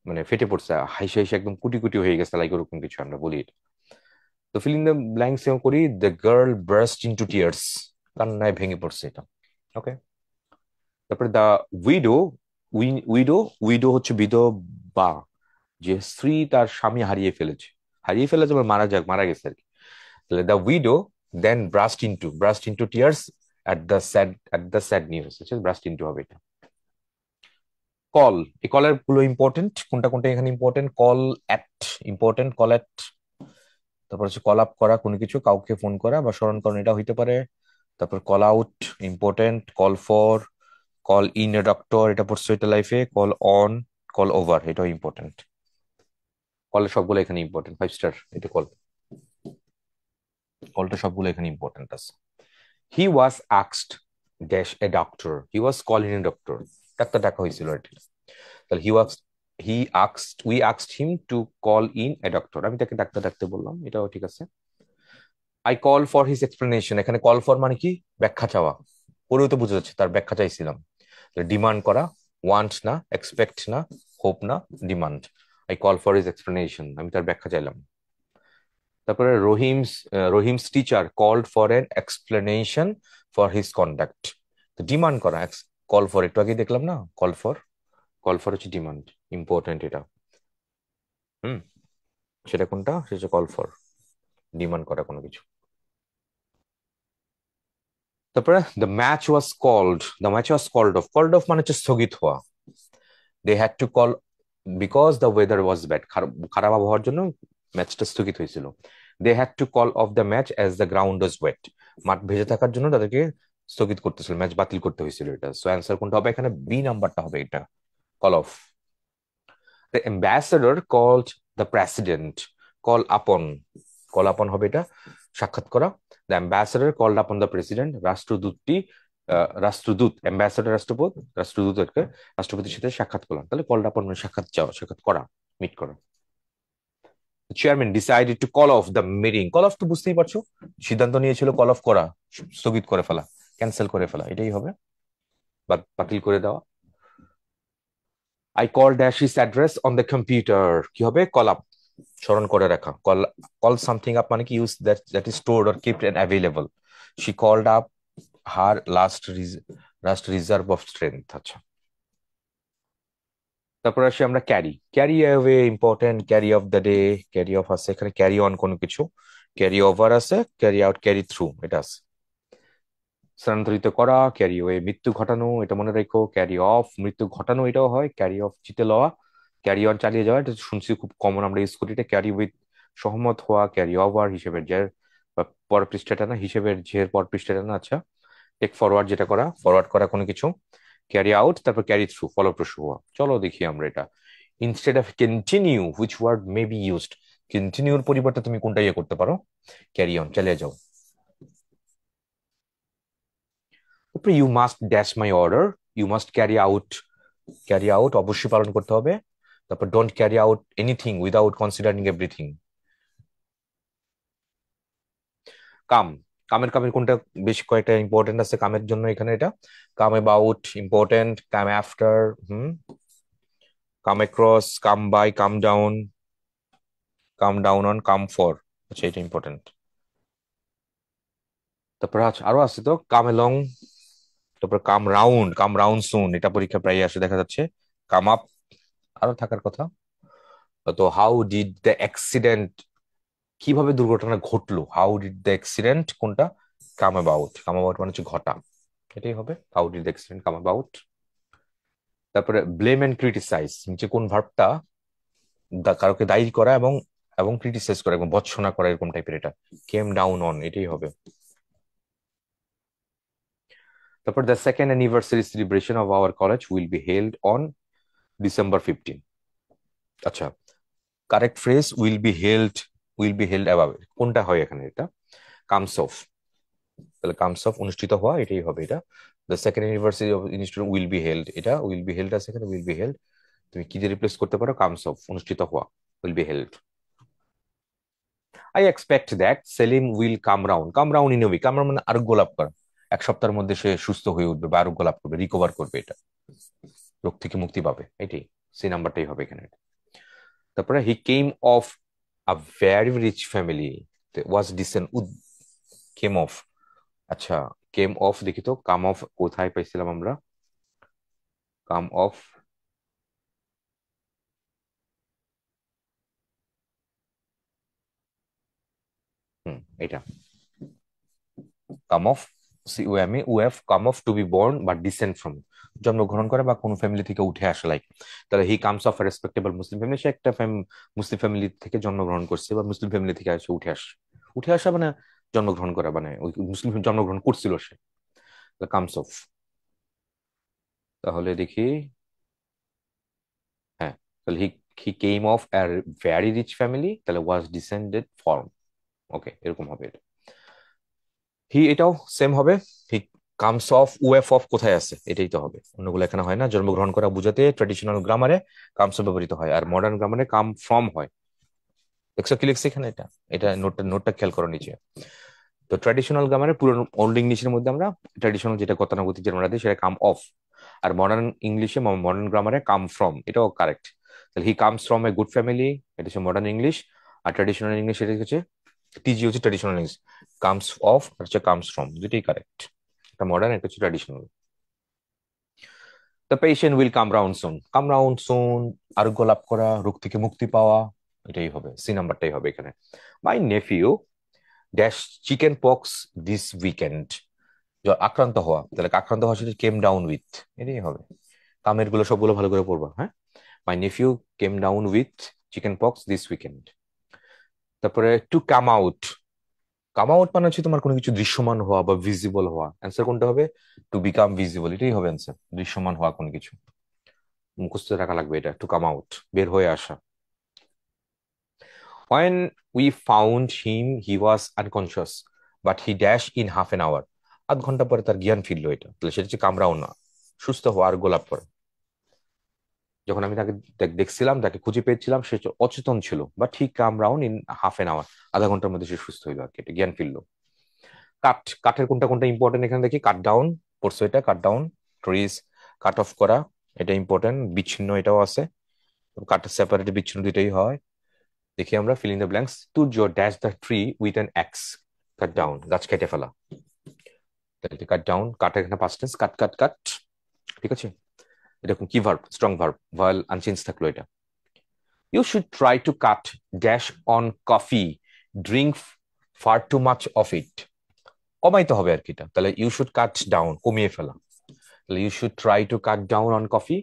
মানে ফেটে পড়ছে, হাইসে হাইসে একদম কুটি কুটি হয়ে গেছে, লাইক ওরকম কিছু আমরা বলি এটা। তো ফিল ইন দ্য ব্ল্যাঙ্কস এও করি, দ্য গার্ল ব্রাস্ট ইন্টু টিয়ার্স, কান্নায় ভেঙে পড়ছে এটা, ওকে। তারপরে দ্য উইডো, উইডো, উইডো হচ্ছে বিধবা, যে স্ত্রী তার স্বামী হারিয়ে ফেলেছে বা মারা গেছে আর কি। তাহলে the widow then burst into tears at the sad news, burst into হবে এটা। কল, এই কলের গুলো ইম্পর্টেন্ট, কোনটা কোনটা এখানে important, call at important, call at, তারপর হচ্ছে কল আপ করা কোনো কিছু, কাউকে ফোন করা বা স্মরণ করা, এটা হইতে পারে। তারপর call out important, call for, call in a doctor, এটা পড়ছে এটা লাইফে, কল অন, কল ওভার, এটাও ইম্পর্টেন্ট। কলের সবগুলো এখানে ইম্পর্টেন্ট, 5 স্টার এটা কল, কলটা সবগুলো এখানে ইম্পর্টেন্ট আছে। হি ওয়াজ আক্সড dash a doctor, he was calling a doctor, ডাক্তার ডাকা হয়েছিল এটা। তাহলে উই আক্সড him to call in a doctor, আমি তাকে ডাক্তার ডাকতে বললাম, এটাও ঠিক আছে। I call for his explanation, এখানে কল ফর মানে কি ব্যাখ্যা চাওয়া, পরেও তো বুঝা যাচ্ছে তার ব্যাখ্যা চাইছিলাম। ডিমান্ড করা, ওয়ান্ট না, এক্সপেক্ট না, হোপ না, demand. I call for his explanation, আমি তার ব্যাখ্যা চাইলাম। তারপরে Rahim's teacher called for an explanation for his conduct, demand করা, কল ফর একটু আগে দেখলাম না, কল ফর হচ্ছে ডিমান্ড, ইম্পর্টেন্ট এটা। হুম, সেটা কোনটা, সেটা কল ফর, ডিমান্ড করা কোনো কিছু। তারপরে কল্ড অফ মানে হচ্ছে স্থগিত হওয়া, they had to call because the weather was bad, খারাপ আবহাওয়ার জন্য ম্যাচটা স্থগিত হয়েছিল। They had to call off the match as the ground was wet, মাঠ ভেজে থাকার জন্য তাদেরকে স্থগিত করতেছিল, ম্যাচ বাতিল করতে হয়েছিল এটা। সো অ্যান্সার কোনটা হবে এখানে, বি নাম্বারটা হবে এটা, call off. The ambassador called the president, call upon, call upon হবে এটা, সাক্ষাৎ করা। The ambassador called upon the president, রাষ্ট্রদূত, অ্যাম্বাসেডর রাষ্ট্রদূতকে রাষ্ট্রপতির সাথে সাক্ষাৎ করলাম, তাহলে কল আপন মানে সাক্ষাৎ চাওয়া, সাক্ষাৎ করা, মিট করা। Chairman decided to call off the meeting, call of তো বুঝতেই পারছো, সিদ্ধান্ত নিয়েছিল কল অফ করা, স্থগিত করে ফেলা, ক্যান্সেল করে ফেলা, এটাই হবে, বাতিল করে দেওয়া। I call dash his address on the computer, কি হবে, কল আপ, স্মরণ করে রাখা, কল সামথিং আপ মানে কি use that is stored or kept and available. She called up her last reserve of strength. আচ্ছা, তারপর আসি আমরা carry away important, carry off the day, carry off আছে এখানে, ক্যারি অন কোনো কিছু, ক্যারি ওভার আছে, ক্যারি আউট, ক্যারি থ্রু এটা আছে। স্থানান্তরিত করা, ক্যারি ওয়ে মৃত্যু ঘটানো, এটা মনে রেখো। ক্যারি অফ মৃত্যু ঘটানো, এটাও হয়। ক্যারি অফ জিতে লওয়া, ক্যারি অন চালিয়ে যাওয়া, এটা শুনছি খুব কমন আমরা ইউজ করি এটা। ক্যারি উইথ সহমত হওয়া, ক্যারি ওভার হিসেবের জের পর পৃষ্ঠাটা না, হিসেবের জের পর পৃষ্ঠাটা না। আচ্ছা, টেক ফরওয়ার্ড, যেটা করা, ফরওয়ার্ড করা কোনো কিছু। ক্যারি আউট, তারপর ক্যারি থ্রু, ফলপ্রসূ হওয়া। চলো দেখি আমরা এটা। Instead of continue which word may be used, কন্টিনিউর পরিবর্তে তুমি কোনটা ইয়ে করতে পারো, ক্যারি অন, চালিয়ে যাও। তারপরে you must dash my order, you must carry out অবশ্যই পালন করতে হবে। তারপর don't carry out anything without considering everything. Come, কামের কোনটা বেশ কয়েকটা ইম্পর্টেন্ট আছে কামের জন্য এখানে। এটা come about important, come after, come across, come by, come down on, come for, আচ্ছা এটা ইম্পর্টেন্ট। তারপর আরো আছে তো, কাম এলং, তারপর কাম রাউন্ড সুন, এটা পরীক্ষা প্রায় আসে দেখা যাচ্ছে। কাম আপ আরো থাকার কথা। তো হাউ ডিড দ্য অ্যাক্সিডেন্ট, কিভাবে দুর্ঘটনা ঘটলো, হাউ ডিড দ্য অ্যাক্সিডেন্ট কোনটা, কাম অ্যাবাউট মানে হচ্ছে ঘটা, এটাই হবে how did the accident come about. তারপরে ব্লেম এন্ড ক্রিটিসাইজ, নিচে কোন ভার্বটা কারোকে দায়ী করা এবং এবং ক্রিটিসাইজ করা এবং ভৎসনা করা এরকম টাইপের, এটা কেম ডাউন অন, এটাই হবে। তারপর the second anniversary celebration of our college will be held on December 15। আচ্ছা, correct phrase will be held above, কোনটা হয় এখানে, এটা কামস অফ, তাহলে কামস অফ অনুষ্ঠিত হওয়া, এটাই হবে এটা। The second university of institute will be held, এটা উইল বি হেল্ড আছে এখানে, উইল বি হেল্ড তুমি কি দিয়ে রিপ্লেস করতে পারো, কামস অফ অনুষ্ঠিত হওয়া, will be held. I expect that Salim will come round in a week, come round মানে আরোগ্য লাভ করা, এক সপ্তাহের মধ্যে সে সুস্থ হয়ে উঠবে বা আরোগ্য লাভ করবে, রিকভার করবে, এটা রোগ থেকে মুক্তি পাবে, এটাই সি নাম্বারটাই হবে এখানে। তারপরে he came of a very rich family, was descent, came of, আচ্ছা কেম অফ দেখি তো, কাম অফ কোথায় পাইছিলাম আমরা, কাম অফ, এটা come of, C O M E O F, come of to be born বা ডিসেন্ট ফ্রম, জন্মগ্রহণ করে বা কোন ফ্যামিলি থেকে উঠে আসে, লাইক তাহলে he comes of respectable Muslim family, সে একটা মুসলিম ফ্যামিলি থেকে জন্মগ্রহণ করছে বা মুসলিম ফ্যামিলি থেকে আসে উঠে আসা মানে জন্মগ্রহণ করা, মানে ওই মুসলিম জন্মগ্রহণ করছিল সে, কামস অফ। তাহলে দেখি, হ্যাঁ, তাহলে he came of a very rich family, তাহলে ওয়াজ ডিসেন্ডেড ফ্রম, ওকে এরকম হবে এটা। এটাও সেম হবে, হি কামস অফ, ওয়েফ অফ কোথায় আছে, এটাই তো হবে, অন্যগুলো এখানে হয় না। জন্মগ্রহণ করা বুঝাতে ট্রেডিশনাল গ্রামারে কামস অফ ব্যবহৃত হয়, আর মডার্ন গ্রামারে কাম ফ্রম হয়। দেখছো কি লিখছে এখানে, এটা এটা নোটটা খেয়াল করো নিচে। তো ট্র্যাডিশনাল গ্রামারে পুরো ওল্ড ইংলিশের মধ্যে আমরা ট্র্যাডিশনাল যেটা গতানুগতিক যেটা আমরা দিই সেটা কাম অফ, আর মডার্ন ইংলিশে মডার্ন গ্রামারে কাম ফ্রম, এটাও কারেক্ট। তাহলে he comes from a good family, এটা হচ্ছে মডার্ন ইংলিশ। আর ট্র্যাডিশনাল ইংলিশ এটা হচ্ছে টিজি হচ্ছে ট্র্যাডিশনাল ইংলিশ, কামস অফ আর হচ্ছে কামস ফ্রম, দুটোই কারেক্ট, একটা মডার্ন একটা হচ্ছে traditional. The patient will come round soon, আরোগ্য লাভ করা, রোগ থেকে মুক্তি পাওয়া, এটাই হবে, সি নাম্বারটাই হবে এখানে। My nephew dash chicken pox this weekend, আক্রান্ত হওয়া, তাহলে আক্রান্ত হওয়া সেটা কেম ডাউন উইথ, এটাই হবে। কামের গুলো সবগুলো ভালো করে পড়বা, হ্যাঁ। My nephew came down with chicken pox this weekend. তারপরে টু কাম আউট মানে হচ্ছে তোমার কোনো কিছু দৃশ্যমান হওয়া বা ভিজিবল হওয়া, অ্যান্সার কোনটা হবে, টু বিকাম ভিজিবল, এটাই হবে অ্যান্সার, দৃশ্যমান হওয়া কোনো কিছু, মুখস্থ রাখা লাগবে এটা, টু কাম আউট বের হয়ে আসা। When we found him, he was unconscious, but he dashed in half an hour. আধ ঘন্টা পরে তার জ্ঞান ফিরলো, এটা তাহলে সেটা হচ্ছে কামরাও না, সুস্থ হওয়া আর গোলাপ পরে। যখন আমি তাকে দেখছিলাম, তাকে খুঁজে পেয়েছিলাম, সে অচেতন ছিল, but he come round in half an hour, আধা ঘন্টার মধ্যে সে সুস্থ হইলো আর কি, এটা জ্ঞান ফিরলো। কাঠের কোনটা কোনটা ইম্পর্টেন্ট এখানে দেখি, কাট ডাউন পড়ছো, এটা cut down, trees cut off করা, এটা ইম্পর্টেন্ট, বিচ্ছিন্ন এটাও আছে, কাট সেপারেট বিচ্ছিন্ন দুইটাই হয়। দেখি আমরা ফিল ইন দ্য ব্ল্যাঙ্কস, তুর্য dash the tree with an axe, cut down গাছ কেটে ফেলা, কাট ডাউন, কাট এখানে পাস্ট টেন্স, কাট কাট কাট, ঠিক আছে। এরকম কি verb, strong verb, vowel unchanged থাকলো এটা। You should try to cut dash on coffee, drink far too much of it, কমাইতে হবে আর কি এটা, তাহলে ইউ শুড কাট ডাউন কমিয়ে ফেলা, তাহলে you should try to cut down on coffee,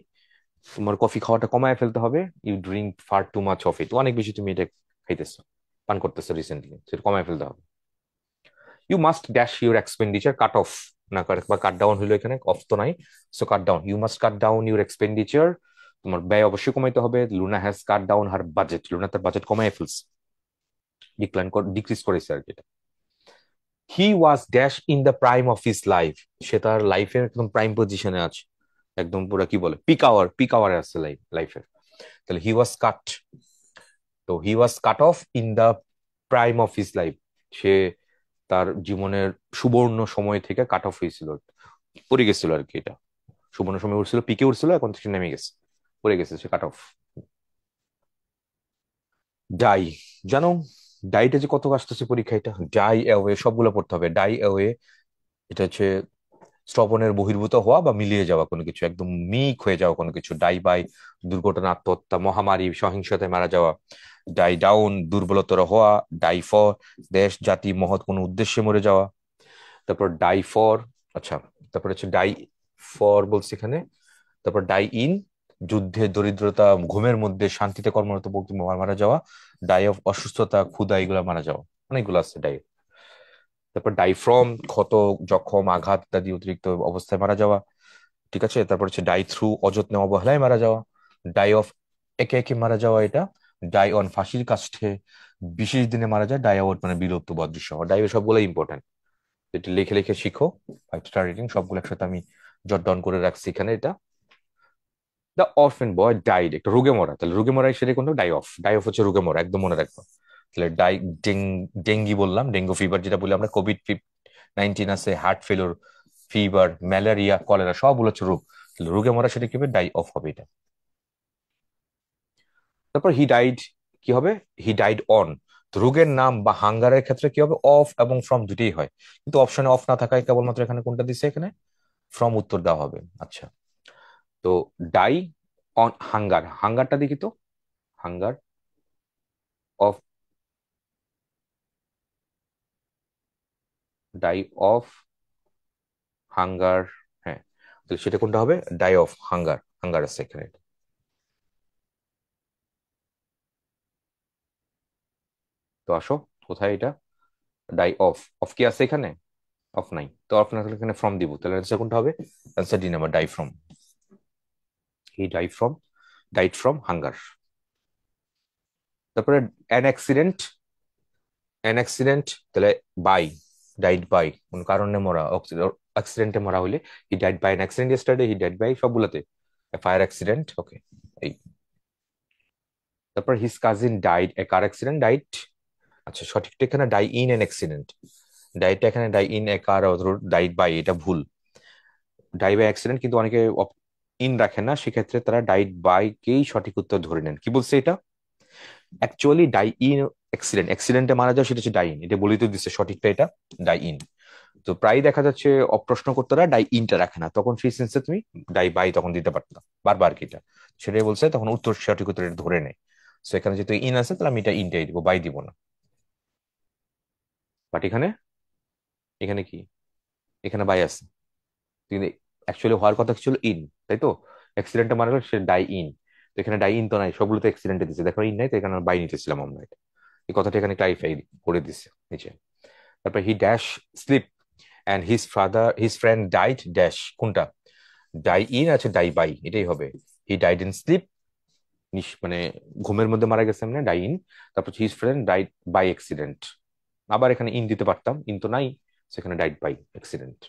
তোমার কফি খাওয়াটা কমায় ফেলতে হবে। You drink far too much of it, অনেক বেশি তুমি এটা খাইতেছো, পান করতেছো রিসেন্টলি, সেটা কমায় ফেলতে হবে। You must dash your expenditure, cut off না করে বা কাট ডাউন হইলো, এখানে অফ তো নাই, so cut down, you must cut down your expenditure, তোমার ব্যয় অবশ্যই কমাইতে হবে। Luna has cut down her budget, Luna তার বাজেট কমাই ফেলছে, ডিক্রিজ করেছে আর কি এটা। He was dash in the prime of his life, সে তার লাইফের একদম প্রাইম পজিশনে আছে, একদম পুরো কি বলে পিক আওয়ারে আছে লাইফে। তাহলে হি ওয়াজ কাট, তো he was cut off in the prime of his life, সে তার জীবনের সুবর্ণ সময় থেকে কাট অফ হয়েছিল, পড়ে গেছিল আর কি। এটা সুবর্ণ সময় উঠছিল, পিকে উঠছিল, এখন সে নেমে গেছে, পড়ে গেছে, সে কাট অফ। ডাই, জানো ডাইটা যে কত আসতেছে পরীক্ষা, এটা ডাই অ্যাওয়ে সবগুলো পড়তে হবে। ডাই অ্যাওয়ে এটা হচ্ছে শ্রবণের বহির্ভূত হওয়া বা মিলিয়ে যাওয়া কোনো কিছু, একদম মিক হয়ে যাওয়া কোনো কিছু। ডাই বাই দুর্ঘটনা, আত্মহত্যা, মহামারী, সহিংসতায় মারা যাওয়া। ডাই ডাউন দুর্বলতর হওয়া। ডাই ফর দেশ জাতি মহৎ কোনো উদ্দেশ্যে মরে যাওয়া। তারপর ডাই ফর, আচ্ছা, তারপর হচ্ছে ডাই ফর বলছি এখানে। তারপর ডাই ইন যুদ্ধে, দরিদ্রতা, ঘুমের মধ্যে শান্তিতে কর্মরত ব্যক্তি মারা যাওয়া। ডাই অফ অসুস্থতা, ক্ষুধা, এগুলা মারা যাওয়া, অনেকগুলো আছে ডাই। তারপর ডাই ফ্রম ক্ষত, জখম, আঘাত ইত্যাদি অতিরিক্ত অবস্থায় মারা যাওয়া। ঠিক আছে, তারপর হচ্ছে ডাই থ্রু অযত্নে অবহেলায় মারা যাওয়া। ডাই অফ একে একে মারা যাওয়া এটা। ডাই অন ফাঁসির কাষ্ঠে বিশেষ দিনে মারা যায়। ডাই আউট মানে বিলুপ্ত বা অদৃশ্য হওয়া। ডাই সবগুলো ইম্পর্টেন্ট, এটা লিখে লিখে শিখো। 5 স্টার রেটিং সবগুলো একসাথে আমি জট ডাউন করে রাখছি এখানে। এটা দ্য অরফেন বয় ডাইড, একটা রোগে মরা, তাহলে রোগে মরা সেটা কোনটা? Die of. ডাই অফ হচ্ছে রোগে মরা, একদম মনে রাখবো। তাহলে ডাই ডেঙ্গি বললাম, ডেঙ্গু ফিভার যেটা বলি আমরা, কোভিড-19 আছে, হার্ট ফেলোর, ফিভার, ম্যালেরিয়া, কলেরা, সবগুলো হচ্ছে রোগ। তাহলে রোগে মরা সেটা কি হবে? ডাই অফ হবে এটা। তারপর হি ডাইড কি হবে? He died on. তো রোগের নাম বা হাঙ্গারের ক্ষেত্রে কি হবে? অফ এবং ফ্রম দুটেই হয়, কিন্তু অপশনে অফ না থাকায় কেবলমাত্র এখানে কোনটা দিচ্ছে? এখানে ফ্রম উত্তর দেওয়া হবে। আচ্ছা, তো ডাই অন হাঙ্গার, হাঙ্গারটা দেখি তো। Hunger off, die of hunger, হ্যাঁ, তো সেটা কোনটা হবে? ডাই অফ হাঙ্গার, হাঙ্গার আছে এখানে। তো আসো, কোথায় এটা? ডাই অফ, অফ কি আছে এখানে? অফ নাই, তো অফ না থাকলে এখানে ফ্রম দিব, তাহলে অ্যান্সার কোনটা হবে? Answer D number, die from. He die from, died from hunger. তারপরে অ্যান অ্যাক্সিডেন্ট, অ্যান অ্যাক্সিডেন্ট তাহলে বাই, ডাইড বাই কোন কারণে মরা, অ্যাক্সিডেন্টে মরা হলে he died by an accident yesterday, he died by সবগুলোতে ফায়ার অ্যাক্সিডেন্ট। ওকে, এই। তারপর his cousin died a car accident, died, আচ্ছা সঠিকটা এখানে ডাই ইন অ্যান অ্যাক্সিডেন্ট। ডাইটটা এখানে die in a car, died by এটা ভুল। ডাই বাই অ্যাক্সিডেন্ট, কিন্তু অনেকে ইন রাখেন না, সেক্ষেত্রে তারা ডাইড বাই কেই সঠিক উত্তর ধরে নেন। কি বলছে এটা? অ্যাকচুয়ালি ডাই ইন অ্যাক্সিডেন্ট, অ্যাক্সিডেন্টে মারা যাওয়া সেটা হচ্ছে ডাই ইন, এটা বলেই তো দিচ্ছে সঠিকটা এটা, ডাই ইন। তো প্রায় দেখা যাচ্ছে প্রশ্নকর্তারা ডাই ইনটা রাখে না, তখন সেই সেন্সে তুমি ডাই বাই তখন দিতে পারতাম বারবার কি এটা, সেটাই বলছে, তখন উত্তর সঠিক উত্তর এটা ধরে নেয়। তো এখানে যেহেতু ইন আছে, তাহলে আমি এটা ইনটাই দিব, বাই দিব না। বাট এখানে, এখানে কি, এখানে বাই আছে, কিন্তু অ্যাকচুয়ালি হওয়ার কথা ছিল ইন, তাই তো? অ্যাক্সিডেন্টে মারা গেল সে ডাই ইন, তো এখানে ডাই ইন তো নাই, সবগুলো তো অ্যাক্সিডেন্টে দিচ্ছে, দেখো ইন নাই, তো এখানে বাই নিতেছিলাম আমরা এটা। এই কথাটা এখানে ক্লারিফাই করে দিচ্ছে নিচে। তারপর he dash sleep and his friend died dash, কোনটা? ডাই ইন আছে, ডাই বাই এটাই হবে। হি ডাইড ইন স্লিপ, মানে ঘুমের মধ্যে মারা গেছে, মানে ডাই ইন। তারপর his friend died by accident, আবার এখানে ইন দিতে পারতাম, ইন তো নাই, সেখানে ডাইড বাই অ্যাক্সিডেন্ট।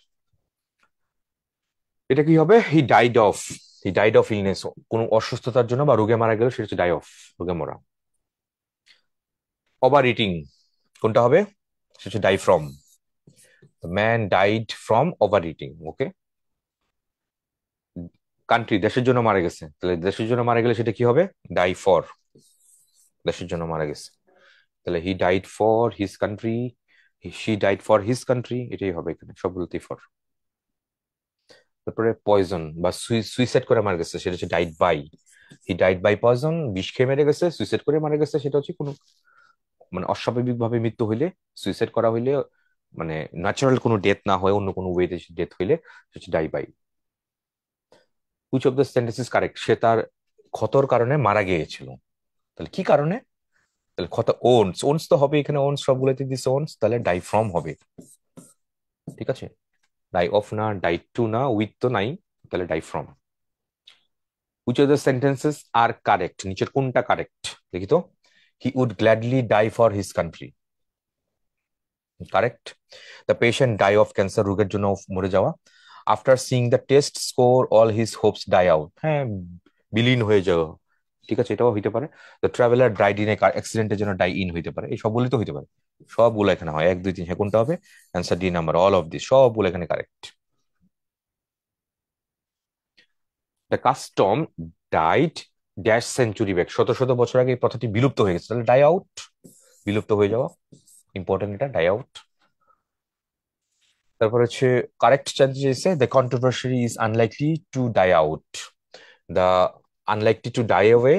এটা কি হবে? He died of, he died of illness, কোন অসুস্থতার জন্য বা রোগে মারা গেল, সেটা হচ্ছে ডাই অফ, রোগে মরা। ওভার ইটিং কোনটা হবে? সেটা হচ্ছে die from, man died from overeating. Okay, country দেশের জন্য মারা গেছে, তাহলে দেশের জন্য মারা গেলে সেটা কি হবে? ডাই ফর, দেশের জন্য মারা গেছে, তাহলে he died for his country, she died for his country, এটাই হবে এখানে সবগুলোতেই ফর। তারপরে পয়জন বা সুইসাইড করে মারা গেছে, সেটা হচ্ছে died by. He died by poison, বিষ খেয়ে মেরে গেছে, সুইসাইড করে মারা গেছে, সেটা হচ্ছে কোনো মানে অস্বাভাবিক ভাবে মৃত্যু হইলে, সুইসাইড করা হইলে, মানে ন্যাচারাল কোনো ডেথ না হয়, অন্য কোনো ওয়েতে ডেথ হইলে সেটা হচ্ছে die by. Which of the sentence is correct, সে তার ক্ষতর কারণে মারা গিয়েছিল, তাহলে কি কারণে? তাহলে ক্ষত ওনস, ওনস তো হবে এখানে, ওনস সবগুলোতে দিছে ওনস, তাহলে ডাই ফ্রম হবে। ঠিক আছে, ডাই অফ না, ডাই টু না, উইথ তো নাই, তাহলে die from. Which of the sentences are correct, নিচের কোনটা কারেক্ট দেখি তো। He would gladly die for his country, correct. The patient die of cancer, রোগের জন্য মরে যাওয়া। After seeing the test score all his hopes die out, হ্যাঁ, বিলীন হয়ে যাওয়া, ঠিক আছে, এটাও হইতে পারে। The traveller died in a car অ্যাক্সিডেন্টের জন্য ডাই ইন হইতে পারে, এই সবগুলি তো হইতে পারে। সবগুলো এখানে হয়, 1 2 3, হ্যাঁ কোনটা হবে? Answer D number, all of this, সবগুলো এখানে correct. The custom died dash century back, শত শত বছর আগে এই প্রথাটি বিলুপ্ত হয়ে গেছে, তাহলে ডাই আউট, বিলুপ্ত হয়ে যাওয়া, ইম্পর্টেন্ট এটা, ডাই আউট। তারপর হচ্ছে correct chances, the controversy is unlikely to die out, the unlikely to die away,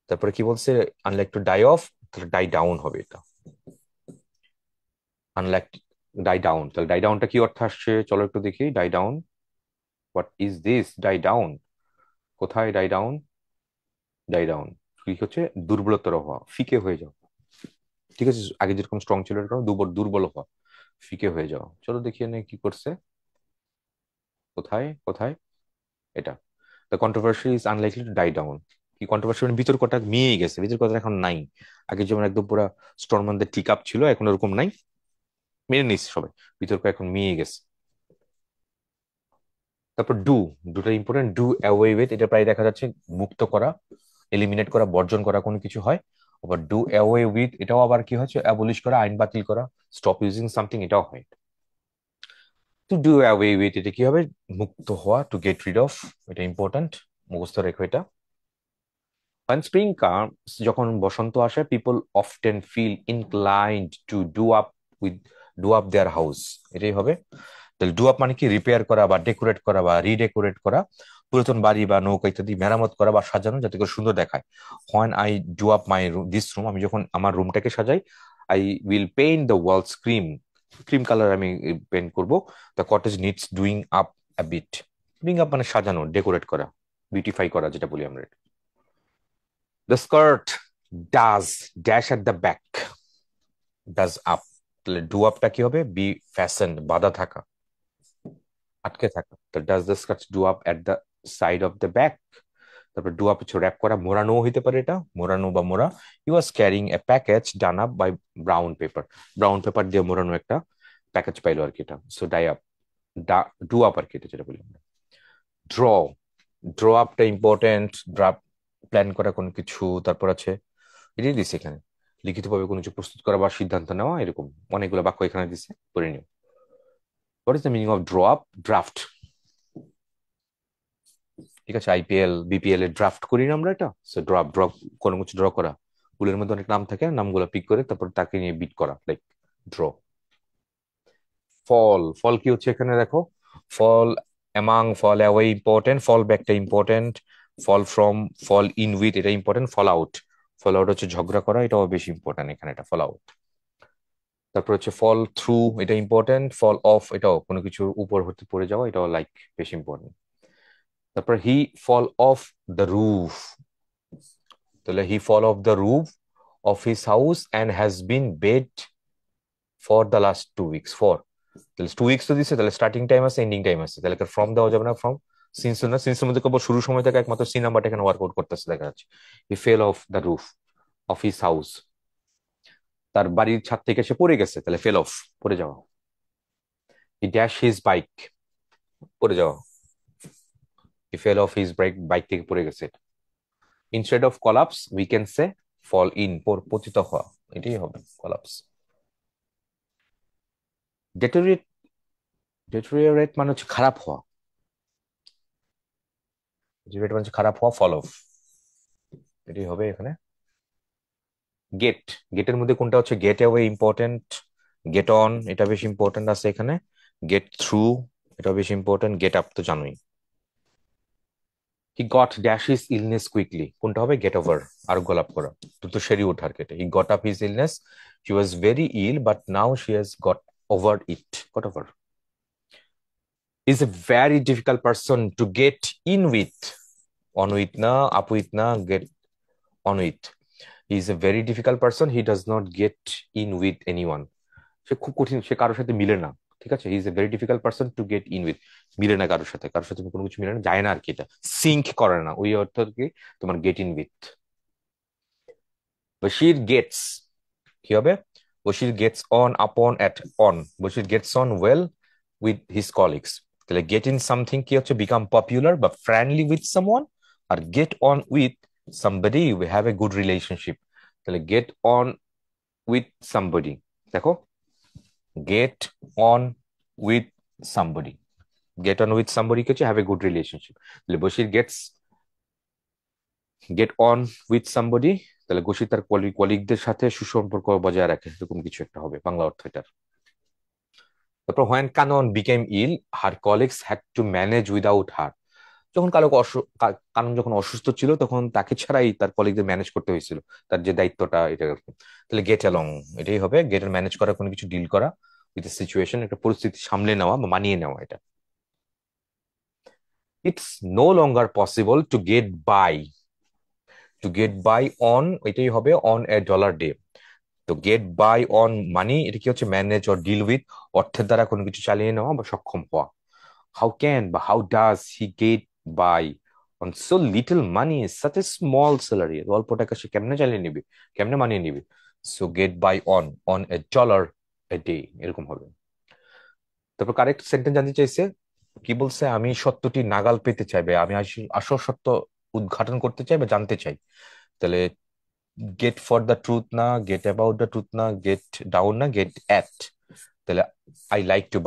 তারপরে কি বলছে, আনলাইক টু ডাই অফ, তাহলে ডাই ডাউন হবে এটা, আনলাইক ডাই ডাউন, তাহলে ডাই ডাউনটা কি অর্থ আসছে, চলো একটু দেখি। Die down, what is this die down, কোথায় ডাই ডাউন? ডাই ডাউন কি হচ্ছে, দুর্বলতর হওয়া, ফিকে হয়ে যাওয়া, ঠিক আছে, আগে যেরকম স্ট্রং ছিল এরকম দুর্বল দুর্বল হওয়া, ফিকে হয়ে যাওয়া। চলো দেখি এনে কি করছে, কোথায় কোথায়, এটা, the controversy is unlikely to die down. কি কন্ট্রোভার্সি মানে বিতর্কটা মিয়েই গেছে, বিতর্কটা এখন নাই, আগে যেমন একদম পুরা স্টর্মানদের টিক আপ ছিল, এখন ওরকম নাই, মেনে নিচ্ছে সবাই, বিতর্ক এখন মিয়ে গেছে। তারপর ডু, দুটো ইম্পর্টেন্ট, ডু অ্যাওয়ে উইথ, এটা প্রায় দেখা যাচ্ছে মুক্ত করা, এলিমিনেট করা, বর্জন করা কোনো কিছু হয়। আবার ডু অ্যাওয়ে উইথ, এটাও আবার কি হচ্ছে, অ্যাবলিশ করা, আইন বাতিল করা, স্টপ ইউজিং সামথিং, এটাও হয়। টু ডু অ্যাওয়ে উইথ, এটা কি হবে, মুক্ত হওয়া, টু গেট রিড অফ, এটা ইম্পর্টেন্ট, মুখস্থ রেখো এটা। When spring comes, যখন বসন্ত আসে, people often feel inclined to do up their house, এটাই হবে। তাহলে ডু আপ মানে কি, রিপেয়ার করা বা ডেকোরেট করা বা রিডেকোরেট করা, পুরাতন বাড়ি বা নৌকা ইত্যাদি মেরামত করা বা সাজানো যাতে করে সুন্দর দেখায়। When I do up my this room, আমি যখন আমার রুমটাকে সাজাই, I will paint the walls cream, cream colour আমি পেইন্ট করব। The cottage needs doing up a bit, doing up মানে সাজানো, ডেকোরেট করা, বিউটিফাই করা যেটা বলি আমরা। The skirt does dash at the back, does up, তাহলে ডু আপটা কি হবে, বি ফ্যাশন, বাঁধা থাকা, আটকে থাকা, তো does the skirt do up at the side of the back. তারপর ডু আপ হচ্ছে র্যাপ করা, মোড়ানো হইতে পারে, এটা মোড়ানো বা মোড়া। He was carrying a package done up by brown paper, brown paper দিয়ে মোড়ানো একটা প্যাকেজ পাইলো আর কি, এটা so die up, do up আর কি, এটা যেটা বলি আমরা। ড্র, ড্র আপটা ইম্পর্টেন্ট, ড্রাফট প্ল্যান করা কোনো কিছু, তারপর আছে এটাই দিছে এখানে, লিখিতভাবে কোনো কিছু প্রস্তুত করা বা সিদ্ধান্ত নেওয়া, এরকম অনেকগুলো বাক্য এখানে দিছে, পড়ে নিও। What is the meaning of draw up, draft, ঠিক আছে, আইপিএল বিপিএল এর ড্রাফট করি না আমরা, এটা সো ড্র কোনো কিছু ড্র করা, ফুলের মধ্যে অনেক নাম থাকে, নামগুলো পিক করে তারপর তাকে নিয়ে বিট করা, লাইক ড্র। ফল, ফল কি হচ্ছে এখানে দেখো, fall among, fall away important, fall ব্যাকটা important, fall from, fall in with, এটা important, fall out, fall out হচ্ছে ঝগড়া করা, এটাও বেশি ইম্পর্টেন্ট এখানে, এটা ফল আউট। তারপর হচ্ছে ফল থ্রু, এটা ইম্পর্টেন্ট, ফল অফ, এটাও কোনো কিছুর উপর হতে পড়ে যাওয়া, এটাও লাইক বেশি ইম্পর্টেন্ট। তারপর he fall of the roof, তাহলে he fall of the roof of his house and has been bed for the last 2 weeks, for, তাহলে 2 উইকস তো দিচ্ছে, তাহলে স্টার্টিং টাইম আছে, এন্ডিং টাইম আছে, তাহলে ফ্রম দেওয়া যাবে না, ফ্রম, সিন্স না, সিন্সের মধ্যে কেবল শুরু সময় থেকে একমাত্র সি নাম্বারটা এখানে ওয়ার্কআউট করতেছে দেখা যাচ্ছে। He fell off the roof of his house, তার বাড়ির ছাদ থেকে সে পড়ে গেছে, তাহলে ফেল অফ, পড়ে যাওয়া। হি ড্যাশ হিজ বাইক, পড়ে যাওয়া, he fell off his bike, bike থেকে পড়ে গেছে। Instead of collapse we can say fall in, পতিত হওয়া, এটাই হবে কলাপস। ডেটোরিয়েট, ডেটোরিয়েট মানে হচ্ছে খারাপ হওয়া, ডেটোরিয়েট মানে হচ্ছে খারাপ হওয়া, ফল অফ, এটাই হবে এখানে। গেট, গেটের মধ্যে কোনটা হচ্ছে, get away important, get on এটা বেশি ইম্পর্টেন্ট আছে এখানে, গেট থ্রু এটা বেশি ইম্পর্টেন্ট, গেট আপ তো জানোই। He got dash his illness quickly, কোনটা হবে, গেট ওভার, আর গোলাপ করা, দ্রুত সেরে ওঠার কেটে। He got up his illness, she was very ill but now she has got over it, got over. Is a very difficult person to get in with, on with না, up with না, get on with. He is a very difficult person, he does not get in with anyone, সে খুব কঠিন, সে কারোর সাথে মিলে না, ঠিক আছে, he is a very difficult person to get in with, মিলে না কারোর সাথে, কারোর সাথে কোনো কিছু মিলে না, যায় না আর কি, এটা সিঙ্ক করে না, ওই অর্থ কি, তোমার get in with. Bashir gets, কি হবে, Bashir gets on upon at, on, Bashir gets on well with his colleagues, তাহলে গেট ইন সামথিং কি হচ্ছে, বিকাম পপুলার বা ফ্রেন্ডলি উইথ সামওয়ান, আর get on with somebody we have a good relationship. তাহলে get on with somebody, দেখো get on with somebody, get on with somebody কি হচ্ছে have a good relationship. তাহলে Bashir gets gate on with somebody, তাহলে বশির তার কলিগদের সাথে সুসম্পর্ক বজায় রাখে, এরকম কিছু একটা হবে বাংলা অর্থ এটার। তারপর when Kanan became ill her colleagues had to manage without her, যখন কানন যখন অসুস্থ ছিল তখন তাকে ছাড়াই তার কলিগদের ম্যানেজ করতে হয়েছিল, তার যে দায়িত্বটা এটা এরকম। তাহলে গেট অ্যালং এটাই হবে, গেট ম্যানেজ করা, কোনো কিছু ডিল করা উইথ সিচুয়েশন, একটা পরিস্থিতি সামলে নেওয়া বা মানিয়ে নেওয়া এটা। It's no longer possible to get by on, এটাই হবে অন এ ডলার ডে। তো গেট বাই অন মানি, এটা কি হচ্ছে ম্যানেজ অর ডিল উইথ, অর্থের দ্বারা কোনো কিছু চালিয়ে নেওয়া বা সক্ষম হওয়া। হাউ ক্যান বা how does he get by on so little money such a small salary, অল্প টাকা সে কেমনে চালিয়ে নিবে, কেমনে মানিয়ে নিবে। So get by on on a dollar a day, এরকম হবে। তারপর কারেক্ট সেন্টেন্স জানতে চাইছে, কি বলছে, আমি সত্যটি নাগাল পেতে চাই বা আমি আসল সত্য উদ্ঘাটন করতে চাই বা জানতে চাই। তাহলে গেট ফর দ্য ট্রুথ না, গেট অ্যাবাউট দ্য ট্রুথ না, গেট ডাউন না, গেট অ্যাট। তাহলে I like to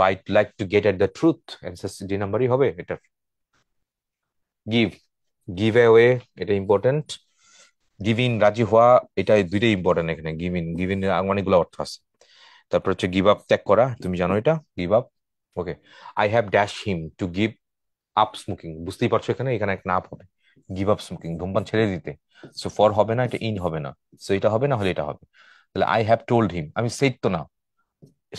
get at the truth, answer D নাম্বারই হবে এটা। গিভ, গিভ অ্যাওয়ে, এটা ইম্পর্টেন্ট। গিভ ইন, রাজি হওয়া, এটা দুইটাই ইম্পর্টেন্ট এখানে। গিভ ইন অনেকগুলো অর্থ আছে। তারপর হচ্ছে গিভ আপ, ত্যাগ করা, তুমি জানো এটা, give up. Okay, I have dash him to give up smoking, বুঝতেই পারছো এখানে এখানে একটা আপ হবে, গিভ আপ স্মোকিং, ধূমপান ছেড়ে দিতে। সো ফর হবে না, এটা ইন হবে না, সো এটা হবে না হলে এটা হবে। তাহলে আই হ্যাভ টোল্ড হিম, আমি সেইট তো না,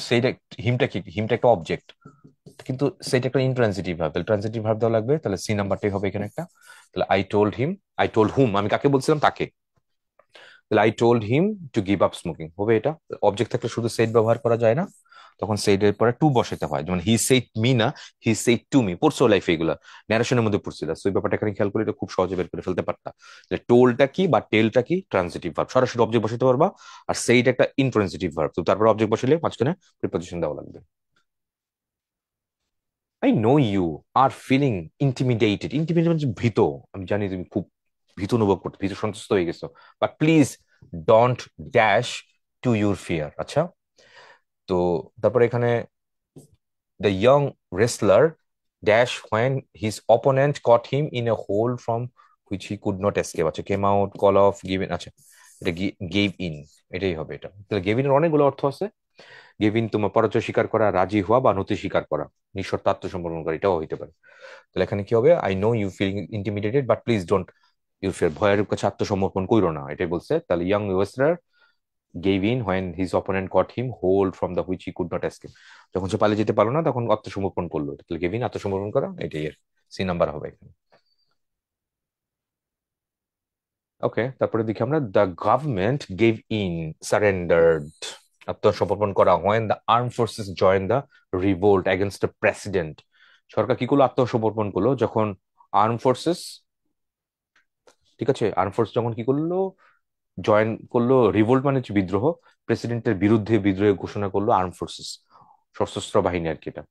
সেইটা, হিমটা কি, হিমটা একটা অবজেক্ট, কিন্তু সেইটা একটা ইনট্রানজিটিভ ভার্ব, তাহলে ট্রানজিটিভ ভার্ব দেওয়া লাগবে, তাহলে সি নাম্বারটাই হবে এখানে একটা। তাহলে I told him, I told whom, আমি কাকে বলছিলাম, তাকে। তাহলে I told him to give up smoking হবে এটা। অবজেক্ট থাকলে শুধু সেইট ব্যবহার করা যায় না, তখন সেইট এর পরে টু বসাতে হয়, যেমন হি সেইট মি না, হি সেইট টু মি, পড়ছো লাইফে এগুলা, ন্যারেশনের মধ্যে পড়ছিল, তো এই ব্যাপারটা এখানে খেয়াল করে এটা খুব সহজে বের করে ফেলতে পারতা। টোলটা কি বা টেলটা কি, ট্রানজিটিভ ভার্ব, সরাসরি অবজেক্ট বসাতে পারবা। আর সেইট একটা ইনট্রানজিটিভ ভার্ব, তো তারপর অবজেক্ট বসালে মাঝখানে প্রিপোজিশন দেওয়া লাগবে। I know you are feeling intimidated, intimidate মানে ভীত, আমি জানি তুমি খুব ভীত অনুভব করতে, ভীত সন্ত্রস্ত হয়ে গেছো, but please don't dash to your fear. আচ্ছা, তো তারপরে এখানে the young wrestler dash when his opponent caught him in a hole from which he could not escape, আচ্ছা came out, call off, give in, আচ্ছা এটা gave in, এটাই হবে এটা। তাহলে গেভ ইন এর অনেকগুলো অর্থ আছে। গেভ ইন তোমার পরাজয় স্বীকার করা, রাজি হওয়া বা নতি স্বীকার করা, নিঃশর্ত আত্মসমর্পণ করা, এটাও হইতে পারে। তাহলে এখানে কি হবে, I know you feeling intimidated but please don't your fear, ভয়ের কাছে আত্মসমর্পণ কইরো না, এটাই বলছে। তাহলে young wrestler gave in when his opponent caught him hold from the which he could not escape, যখন সে পালিয়ে যেতে পারলো না তখন আত্মসমর্পণ করলো, তাহলে গেভ ইন, আত্মসমর্পণ করা, এটাই এর সি নাম্বার হবে এখানে। ওকে, তারপরে দেখি আমরা, the government gave in, surrendered, আত্মসমর্পণ করা, when the armed forces joined the revolt against the president, সরকার কি করলো, আত্মসমর্পণ করলো যখন আর্ম ফোর্সেস, ঠিক আছে, আর্ম ফোর্স যখন কি করলো, জয়েন করলো, রিভোল্ট মানে হচ্ছে বিদ্রোহ, প্রেসিডেন্টের বিরুদ্ধে বিদ্রোহ ঘোষণা করলো আর্ম ফোর্সেস, সশস্ত্র বাহিনী আর কি এটা।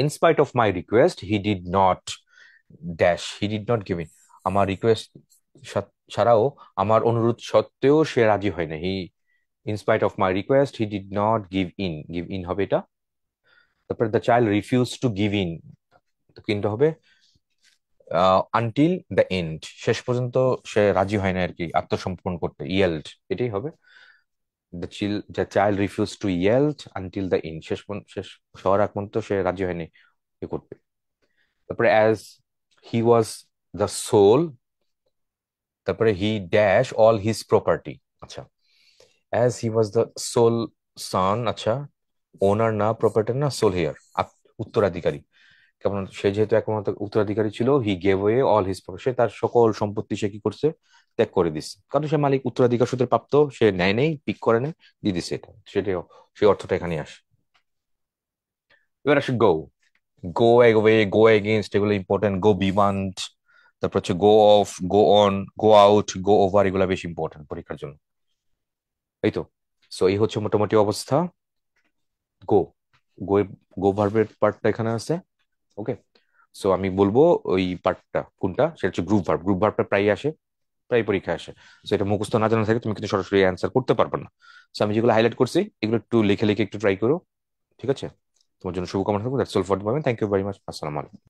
In spite of my request he did not dash, he did not give in, আমার রিকোয়েস্ট ছাড়াও, আমার অনুরোধ সত্ত্বেও সে রাজি হয় না, he, in spite of my request he did not give in, give in হবে এটা। তারপরে the child refuse to give in, কিন্তু হবে আনটিল দ্য এন্ড, শেষ পর্যন্ত সে রাজি হয় না আর কি আত্মসমর্পণ করতে, ইয়েল্ড, এটাই হবে। The child refuse two yield until the end, শেষ হওয়ার আগ পর্যন্ত সে রাজি হয়নি এ করতে। তারপরে as he was the sole, তারপরে he dash all his property, আচ্ছা as he was the sole son, আচ্ছা ওনার না, প্রপার্টি না, সোল হেয়ার, উত্তরাধিকারী, কেমন সে যেহেতু একমাত্র উত্তরাধিকারী ছিল, he gave way all his property, সে তার সকল সম্পত্তি সে কি করছে, ত্যাগ করে দিচ্ছে, কারণ সে মালিক, উত্তরাধিকার সূত্রে প্রাপ্ত, সে নেয় নেই, পিক করে নেই, দিয়ে দিচ্ছে, এটা সেটাও, সেই অর্থটা এখানে আসে। এবার আসে go, go away, go against, এগুলো ইম্পর্টেন্ট, গো বিয়ন্ড, তারপর হচ্ছে go off, go on, go out, go over, এগুলো বেশি ইম্পর্টেন্ট পরীক্ষার জন্য। এই তো, সো এই হচ্ছে মোটামুটি অবস্থা। গো। গো গো ভার্বের পার্টটা এখানে আছে। ওকে, সো আমি বলবো ওই পার্টটা কোনটা, সেটা হচ্ছে গ্রুপ ভার্ব। গ্রুপ ভার্বটা প্রায় আসে, প্রায় পরীক্ষায় আসে। সো এটা মুখস্থ না জানা থাকে তুমি কিন্তু সরাসরি অ্যান্সার করতে পারবে না। সো আমি যেগুলো হাইলাইট করছি এগুলো একটু লিখে লিখে একটু ট্রাই করো। ঠিক আছে, তোমার জন্য শুভকামনা থাকবে। That's all for the moment. Thank you very much. আসসালামু আলাইকুম।